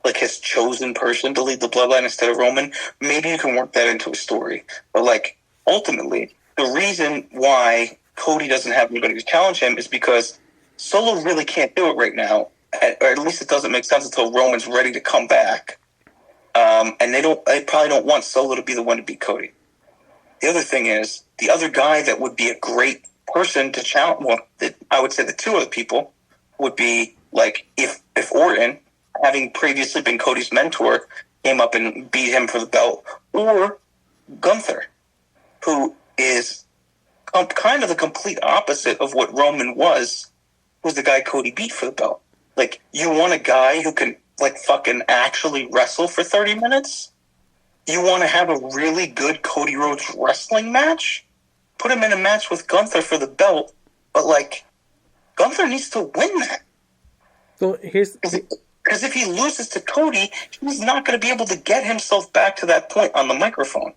[SPEAKER 3] like his chosen person to lead the Bloodline instead of Roman, maybe you can work that into a story. But, like, ultimately, the reason why Cody doesn't have anybody to challenge him is because Solo really can't do it right now, or at least it doesn't make sense until Roman's ready to come back. And they probably don't want Solo to be the one to beat Cody. The other thing is, the other guy that would be a great person to challenge, well, I would say the two other people would be, like, if Orton, having previously been Cody's mentor, came up and beat him for the belt, or Gunther, who is kind of the complete opposite of what Roman was the guy Cody beat for the belt. Like, you want a guy who can, like, fucking actually wrestle for 30 minutes? You want to have a really good Cody Rhodes wrestling match? Put him in a match with Gunther for the belt, but, like, Gunther needs to win that.
[SPEAKER 2] So here's
[SPEAKER 3] Because if he loses to Cody, he's not going to be able to get himself back to that point on the microphone.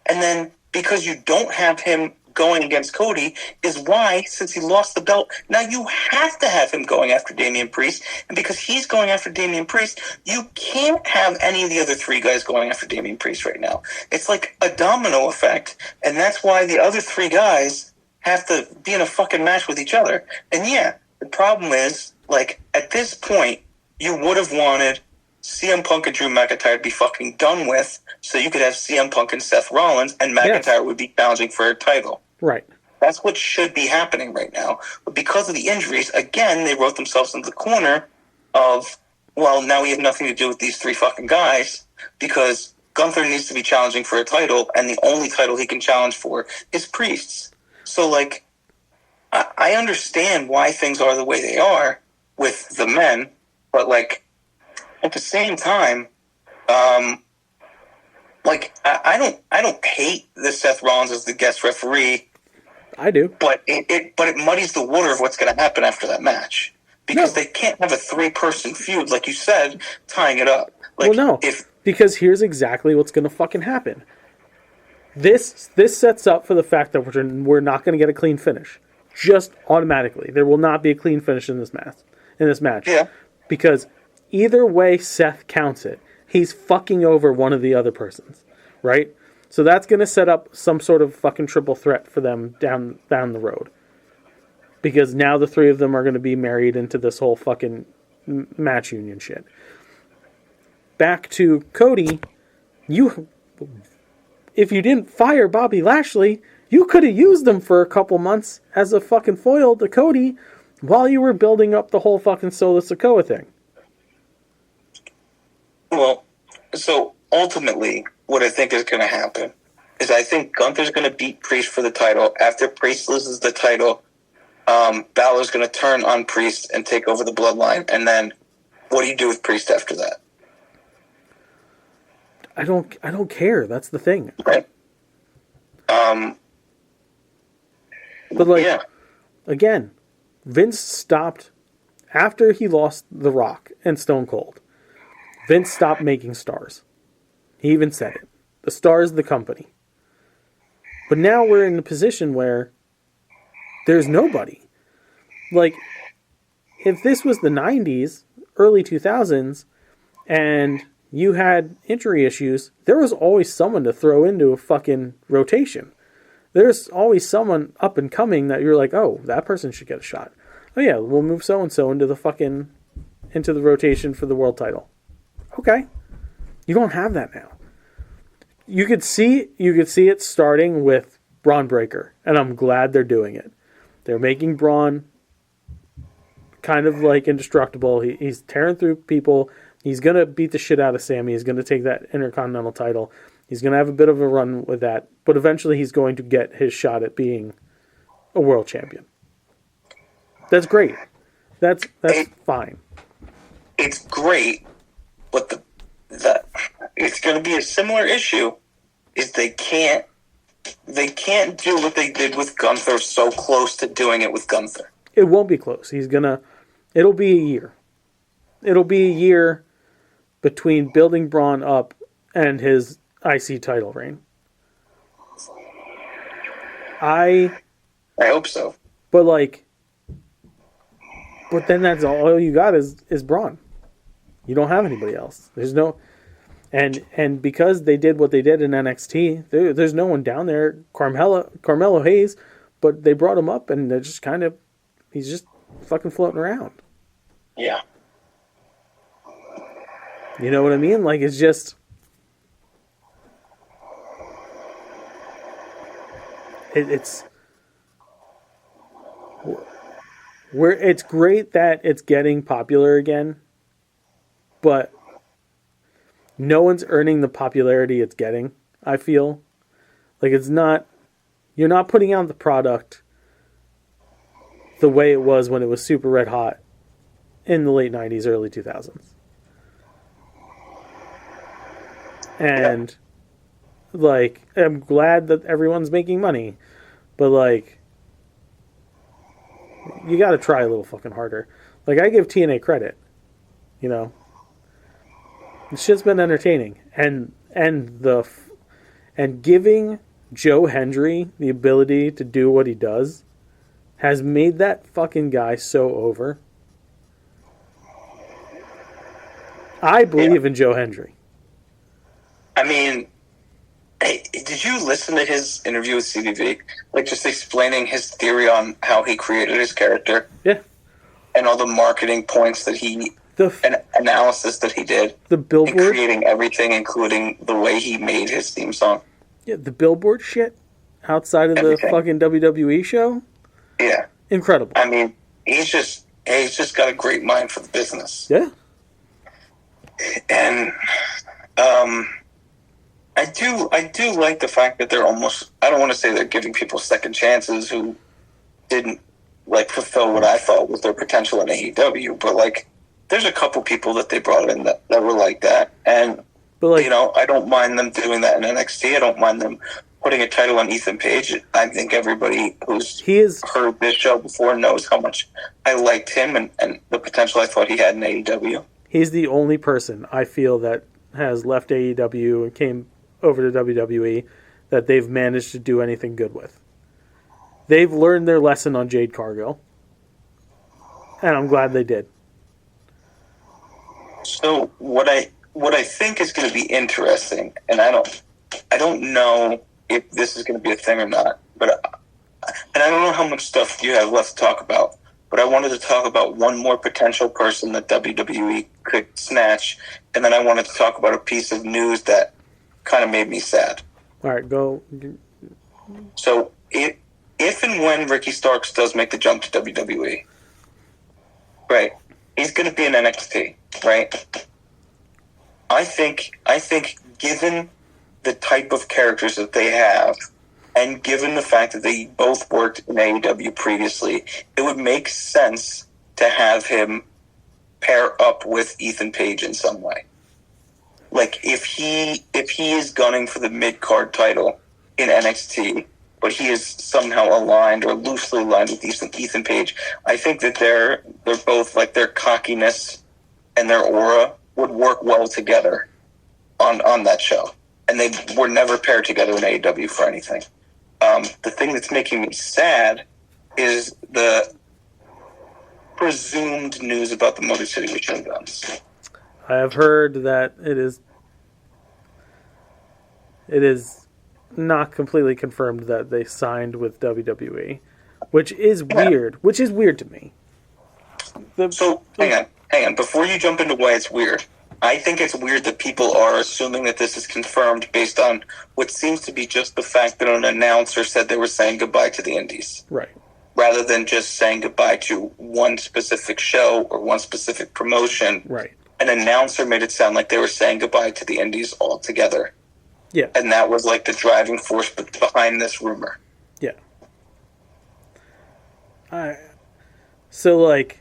[SPEAKER 3] And then because you don't have him going against Cody is why, since he lost the belt, now you have to have him going after Damian Priest. And because he's going after Damian Priest, you can't have any of the other three guys going after Damian Priest right now. It's like a domino effect. And that's why the other three guys have to be in a fucking match with each other. And yeah, the problem is, like, at this point, you would have wanted CM Punk and Drew McIntyre to be fucking done with, so you could have CM Punk and Seth Rollins, and McIntyre would be challenging for a title.
[SPEAKER 2] Right.
[SPEAKER 3] That's what should be happening right now. But because of the injuries, again, they wrote themselves into the corner of, well, now we have nothing to do with these three fucking guys, because Gunther needs to be challenging for a title, and the only title he can challenge for is Priest's. So, like, I understand why things are the way they are with the men, but, like, at the same time, like, I don't hate that Seth Rollins as the guest referee.
[SPEAKER 2] I do,
[SPEAKER 3] but it muddies the water of what's going to happen after that match, because they can't have a 3-person feud, like you said, tying it up. Like,
[SPEAKER 2] well, no, because here's exactly what's going to fucking happen. This sets up for the fact that we're not going to get a clean finish, just automatically. There will not be a clean finish in this match.
[SPEAKER 3] Yeah,
[SPEAKER 2] because either way Seth counts it, he's fucking over one of the other persons, right? So that's going to set up some sort of fucking triple threat for them down the road. Because now the three of them are going to be married into this whole fucking match union shit. Back to Cody, if you didn't fire Bobby Lashley, you could have used them for a couple months as a fucking foil to Cody while you were building up the whole fucking Solo Sikoa thing.
[SPEAKER 3] Well, so ultimately, what I think is going to happen is I think Gunther's going to beat Priest for the title. After Priest loses the title, Balor's going to turn on Priest and take over the bloodline. And then, what do you do with Priest after that?
[SPEAKER 2] I don't care. That's the thing.
[SPEAKER 3] Right.
[SPEAKER 2] But like,
[SPEAKER 3] yeah.
[SPEAKER 2] Again, Vince stopped after he lost The Rock and Stone Cold. Vince stopped making stars. He even said it. The star is the company. But now we're in a position where there's nobody. Like, if this was the 90s, early 2000s, and you had injury issues, there was always someone to throw into a fucking rotation. There's always someone up and coming that you're like, oh, that person should get a shot. Oh yeah, we'll move so-and-so into the rotation for the world title. Okay. You don't have that now. You could see it starting with Braun Breaker, and I'm glad they're doing it. They're making Braun kind of like indestructible. He's tearing through people. He's going to beat the shit out of Sammy. He's going to take that Intercontinental title. He's going to have a bit of a run with that, but eventually he's going to get his shot at being a world champion. That's great. That's fine.
[SPEAKER 3] It's great, but it's going to be a similar issue. Is they can't do what they did with Gunther so close to doing it with Gunther.
[SPEAKER 2] It won't be close. It'll be a year. It'll be a year between building Braun up and his IC title reign. I
[SPEAKER 3] hope so.
[SPEAKER 2] But then that's all you got is Braun. You don't have anybody else. There's no, and because they did what they did in NXT, there's no one down there. Carmelo Hayes, but they brought him up and they're just he's just fucking floating around.
[SPEAKER 3] Yeah.
[SPEAKER 2] You know what I mean? Like, it's just, it's great that it's getting popular again, but no one's earning the popularity it's getting. I feel like you're not putting out the product the way it was when it was super red hot in the late 90s, early 2000s. And I'm glad that everyone's making money, but you got to try a little fucking harder. I give TNA credit. You know, this shit's been entertaining, and giving Joe Hendry the ability to do what he does has made that fucking guy so over. I believe in Joe Hendry.
[SPEAKER 3] I mean, hey, did you listen to his interview with CBV? Like, just explaining his theory on how he created his character?
[SPEAKER 2] Yeah.
[SPEAKER 3] And all the marketing points that and analysis that he did.
[SPEAKER 2] The
[SPEAKER 3] in
[SPEAKER 2] Billboard.
[SPEAKER 3] creating everything, including the way he made his theme song.
[SPEAKER 2] Yeah, the Billboard shit outside of
[SPEAKER 3] Everything.
[SPEAKER 2] the fucking WWE show.
[SPEAKER 3] Yeah.
[SPEAKER 2] Incredible.
[SPEAKER 3] I mean, he's just got a great mind for the business.
[SPEAKER 2] Yeah.
[SPEAKER 3] And I do like the fact that they're almost, I don't want to say they're giving people second chances who didn't like fulfill what I thought was their potential in AEW, but like there's a couple people that they brought in that were like that, and
[SPEAKER 2] But like,
[SPEAKER 3] you know, I don't mind them doing that in NXT. I don't mind them putting a title on Ethan Page. I think everybody who's heard this show before knows how much I liked him and the potential I thought he had in AEW.
[SPEAKER 2] he's the only person I feel that has left AEW and came over to WWE that they've managed to do anything good with. They've learned their lesson on Jade Cargill, and I'm glad they did.
[SPEAKER 3] So what I think is going to be interesting, and I don't know if this is going to be a thing or not, and I don't know how much stuff you have left to talk about, but I wanted to talk about one more potential person that WWE could snatch, and then I wanted to talk about a piece of news that kind of made me sad.
[SPEAKER 2] All right, go.
[SPEAKER 3] So if and when Ricky Starks does make the jump to WWE, right, he's going to be in NXT, right? I think given the type of characters that they have, and given the fact that they both worked in AEW previously, it would make sense to have him pair up with Ethan Page in some way. Like if he is gunning for the mid-card title in NXT, but he is somehow aligned or loosely aligned with Ethan Page, I think that they're both, like, their cockiness and their aura would work well together on that show. And they were never paired together in AEW for anything. The thing that's making me sad is the presumed news about the Motor City Machine Guns.
[SPEAKER 2] I have heard that it is not completely confirmed that they signed with WWE, which is weird. Which is weird to me.
[SPEAKER 3] So hang on. Before you jump into why it's weird, I think it's weird that people are assuming that this is confirmed based on what seems to be just the fact that an announcer said they were saying goodbye to the Indies.
[SPEAKER 2] Right.
[SPEAKER 3] Rather than just saying goodbye to one specific show or one specific promotion.
[SPEAKER 2] Right.
[SPEAKER 3] An announcer made it sound like they were saying goodbye to the Indies altogether.
[SPEAKER 2] Yeah.
[SPEAKER 3] And that was like the driving force behind this rumor.
[SPEAKER 2] Yeah. So, like,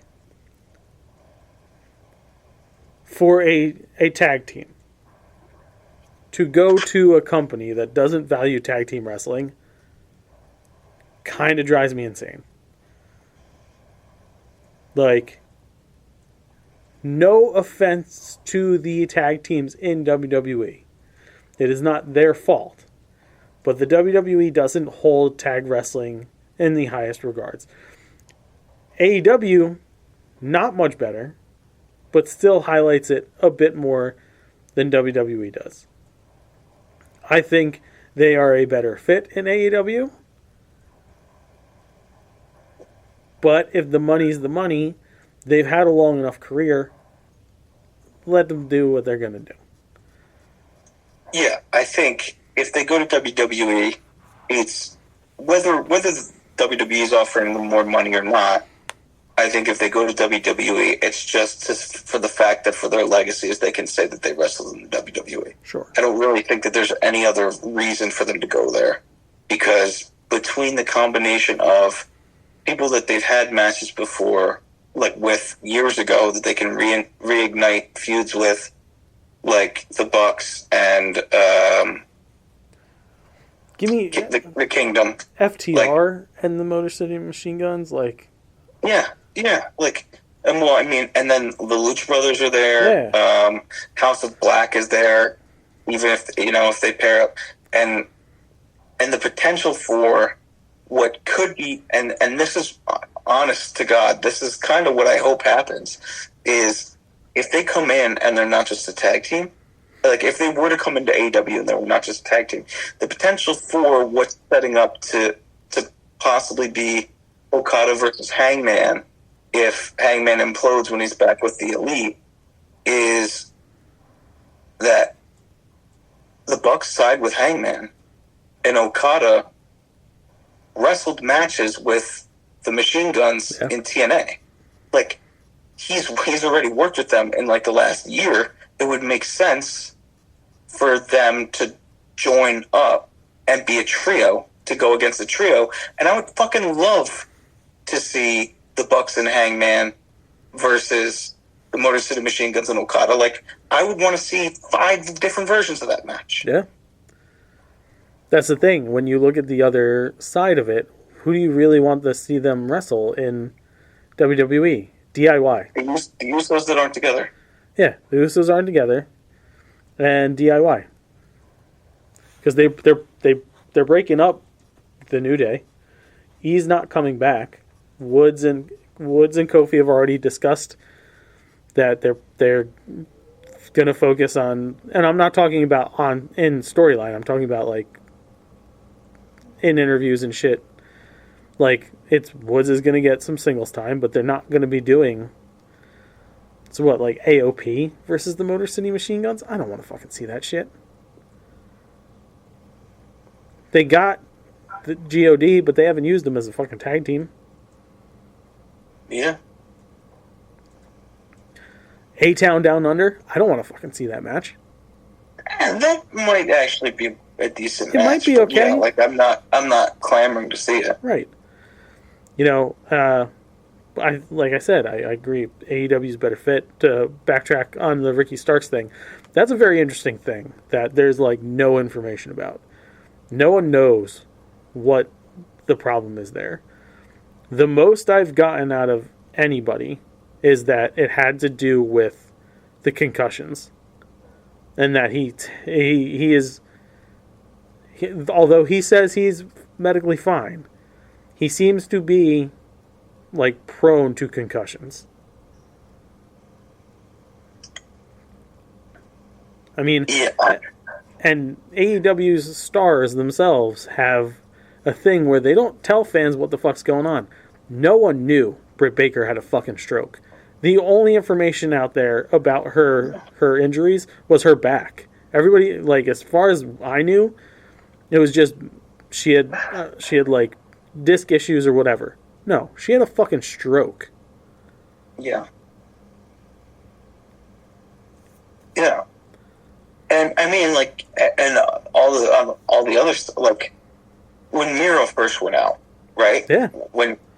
[SPEAKER 2] for a tag team to go to a company that doesn't value tag team wrestling kind of drives me insane. Like, no offense to the tag teams in WWE. It is not their fault. But the WWE doesn't hold tag wrestling in the highest regards. AEW, not much better, but still highlights it a bit more than WWE does. I think they are a better fit in AEW. But if the money's the money, they've had a long enough career. Let them do what they're going to do.
[SPEAKER 3] Yeah, I think if they go to WWE, it's whether WWE is offering them more money or not. I think if they go to WWE, it's just for the fact that for their legacies, they can say that they wrestled in the WWE.
[SPEAKER 2] Sure.
[SPEAKER 3] I don't really think that there's any other reason for them to go there, because between the combination of people that they've had matches before, like with years ago, that they can reignite feuds with, like the Bucks and
[SPEAKER 2] Give me
[SPEAKER 3] the Kingdom,
[SPEAKER 2] FTR and the Motor City Machine Guns, like.
[SPEAKER 3] Yeah, like And well, I mean, and then the Lucha Brothers are there.
[SPEAKER 2] Yeah.
[SPEAKER 3] House of Black is there, even if if they pair up, and the potential for what could be, and this is honest to God, this is kind of what I hope happens, is if they come in and they're not just a tag team, like if they were to come into AEW and they're not just a tag team, the potential for what's setting up to possibly be Okada versus Hangman, if Hangman implodes when he's back with the Elite, is that the Bucks side with Hangman and Okada wrestled matches with the Machine Guns in TNA. Like, he's already worked with them in like the last year. It would make sense for them to join up and be a trio to go against the trio. And I would fucking love to see the Bucks and Hangman versus the Motor City Machine Guns and Okada. Like, I would want to see 5 different versions of that match.
[SPEAKER 2] Yeah. That's the thing. When you look at the other side of it, who do you really want to see them wrestle in WWE? DIY.
[SPEAKER 3] The Usos that aren't together.
[SPEAKER 2] Yeah, the Usos aren't together, and DIY. Because they're breaking up the New Day. He's not coming back. Woods and Kofi have already discussed that they're going to focus on, and I'm not talking about in storyline. I'm talking about like in interviews and shit. Like, it's Woods is going to get some singles time, but they're not going to be doing. So what, like AOP versus the Motor City Machine Guns? I don't want to fucking see that shit. They got the GOD, but they haven't used them as a fucking tag team.
[SPEAKER 3] Yeah.
[SPEAKER 2] A-Town Down Under? I don't want to fucking see that match.
[SPEAKER 3] That might actually be a decent match.
[SPEAKER 2] It might be
[SPEAKER 3] but
[SPEAKER 2] okay.
[SPEAKER 3] Yeah, like I'm not clamoring to see it.
[SPEAKER 2] Right. You know, like I said, I agree. AEW's better fit. To backtrack on the Ricky Starks thing, that's a very interesting thing that there's like no information about. No one knows what the problem is there. The most I've gotten out of anybody is that it had to do with the concussions, and that he is, although he says he's medically fine, he seems to be like prone to concussions. I mean,
[SPEAKER 3] Yeah.
[SPEAKER 2] and AEW's stars themselves have a thing where they don't tell fans what the fuck's going on. No one knew Britt Baker had a fucking stroke. The only information out there about her injuries was her back. Everybody, like, as far as I knew, it was just she had like disc issues or whatever. No, she had a fucking stroke.
[SPEAKER 3] Yeah. Yeah. And I mean, like, and all the other stuff, like when Miro first went out, right?
[SPEAKER 2] Yeah.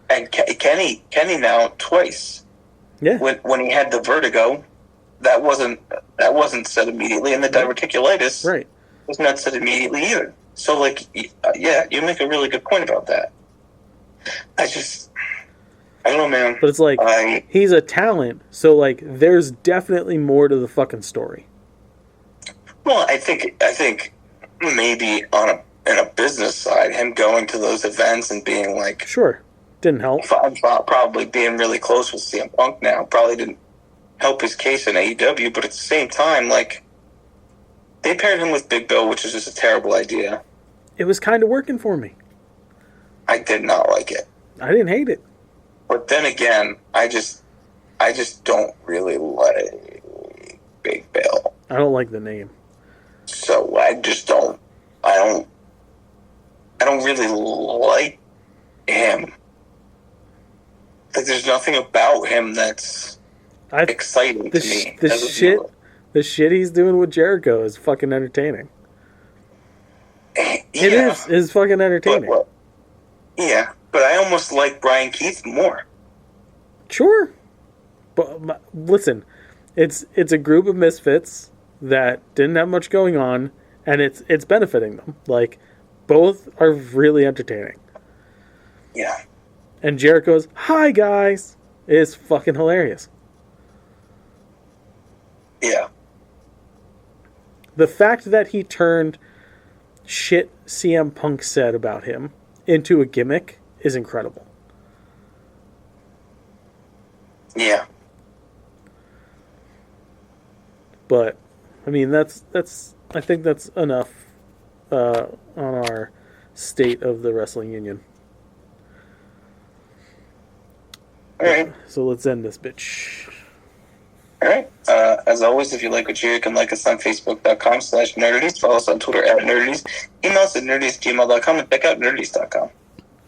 [SPEAKER 3] And Kenny now twice.
[SPEAKER 2] Yeah.
[SPEAKER 3] When he had the vertigo, that wasn't said immediately, and the diverticulitis
[SPEAKER 2] Right.
[SPEAKER 3] was not said immediately either. So, like, yeah, you make a really good point about that. I don't know, man.
[SPEAKER 2] But it's like, he's a talent, so like there's definitely more to the fucking story.
[SPEAKER 3] Well, I think maybe in a business side, him going to those events and being like,
[SPEAKER 2] Sure. Didn't help.
[SPEAKER 3] probably being really close with CM Punk now probably didn't help his case in AEW, but at the same time, like, they paired him with Big Bill, which is just a terrible idea.
[SPEAKER 2] It was kind of working for me.
[SPEAKER 3] I did not like it.
[SPEAKER 2] I didn't hate it.
[SPEAKER 3] But then again, I just don't really like Big Bill.
[SPEAKER 2] I don't like the name.
[SPEAKER 3] So I don't really like him. Like, there's nothing about him that's exciting to me.
[SPEAKER 2] The shit he's doing with Jericho is fucking entertaining.
[SPEAKER 3] Yeah,
[SPEAKER 2] It is. It's fucking entertaining.
[SPEAKER 3] Yeah, but I almost like Brian Keith more.
[SPEAKER 2] Sure. But listen, it's a group of misfits that didn't have much going on, and it's benefiting them. Like, both are really entertaining.
[SPEAKER 3] Yeah.
[SPEAKER 2] And Jericho's, "Hi guys." is fucking hilarious.
[SPEAKER 3] Yeah.
[SPEAKER 2] The fact that he turned shit CM Punk said about him into a gimmick is incredible.
[SPEAKER 3] Yeah.
[SPEAKER 2] But I mean, that's I think that's enough on our state of the wrestling union.
[SPEAKER 3] All right.
[SPEAKER 2] So let's end this bitch.
[SPEAKER 3] All right. As always, if you like what you hear, you can like us on Facebook.com/nerdities. Follow us on Twitter @nerdities. Email us at nerdities@gmail.com and check out nerdities.com.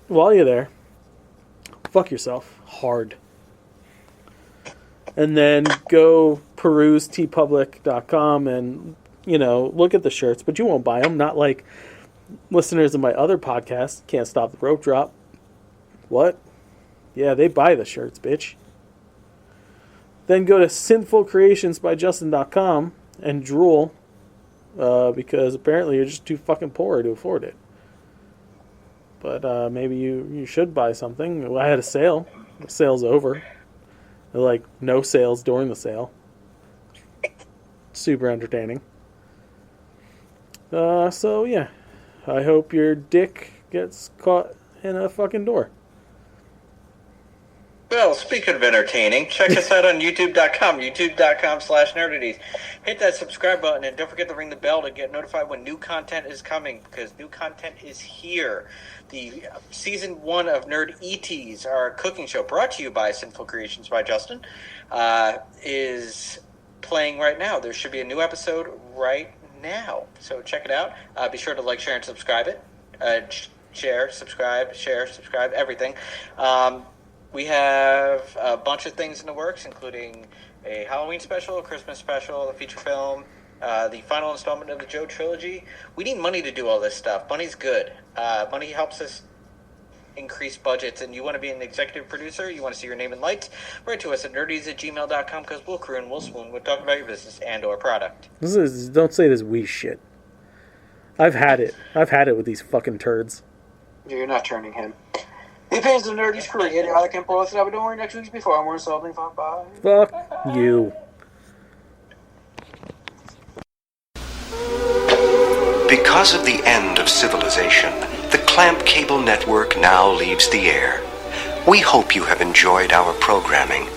[SPEAKER 2] While you're there, fuck yourself hard. And then go peruse tpublic.com and, look at the shirts, but you won't buy them. Not like listeners of my other podcast, Can't Stop the Rope Drop. What? Yeah, they buy the shirts, bitch. Then go to sinfulcreationsbyjustin.com and drool, because apparently you're just too fucking poor to afford it. But maybe you should buy something. I had a sale. The sale's over. Like, no sales during the sale. Super entertaining. So, yeah. I hope your dick gets caught in a fucking door.
[SPEAKER 6] Well, speaking of entertaining, check us out on youtube.com, youtube.com/nerdities. Hit that subscribe button and don't forget to ring the bell to get notified when new content is coming, because new content is here. The season 1 of Nerd ETs, our cooking show brought to you by Sinful Creations by Justin, is playing right now. There should be a new episode right now. So check it out. Be sure to like, share, and subscribe it. Share, subscribe, everything. We have a bunch of things in the works, including a Halloween special, a Christmas special, a feature film, the final installment of the Joe trilogy. We need money to do all this stuff. Money's good. Money helps us increase budgets, and you want to be an executive producer, you want to see your name in lights, write to us at nerdies@gmail.com, because we'll crew and we'll swoon. We'll talk about your business and or product.
[SPEAKER 2] Don't say this we shit. I've had it. I've had it with these fucking turds.
[SPEAKER 4] You're not turning him. The opinions of Nerdies crew, idiotic and poets that I'll be doing next week's before. I'm more insulting. Bye.
[SPEAKER 2] Fuck you.
[SPEAKER 7] Because of the end of civilization, the Clamp Cable Network now leaves the air. We hope you have enjoyed our programming,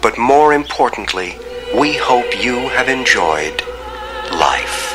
[SPEAKER 7] but more importantly, we hope you have enjoyed life.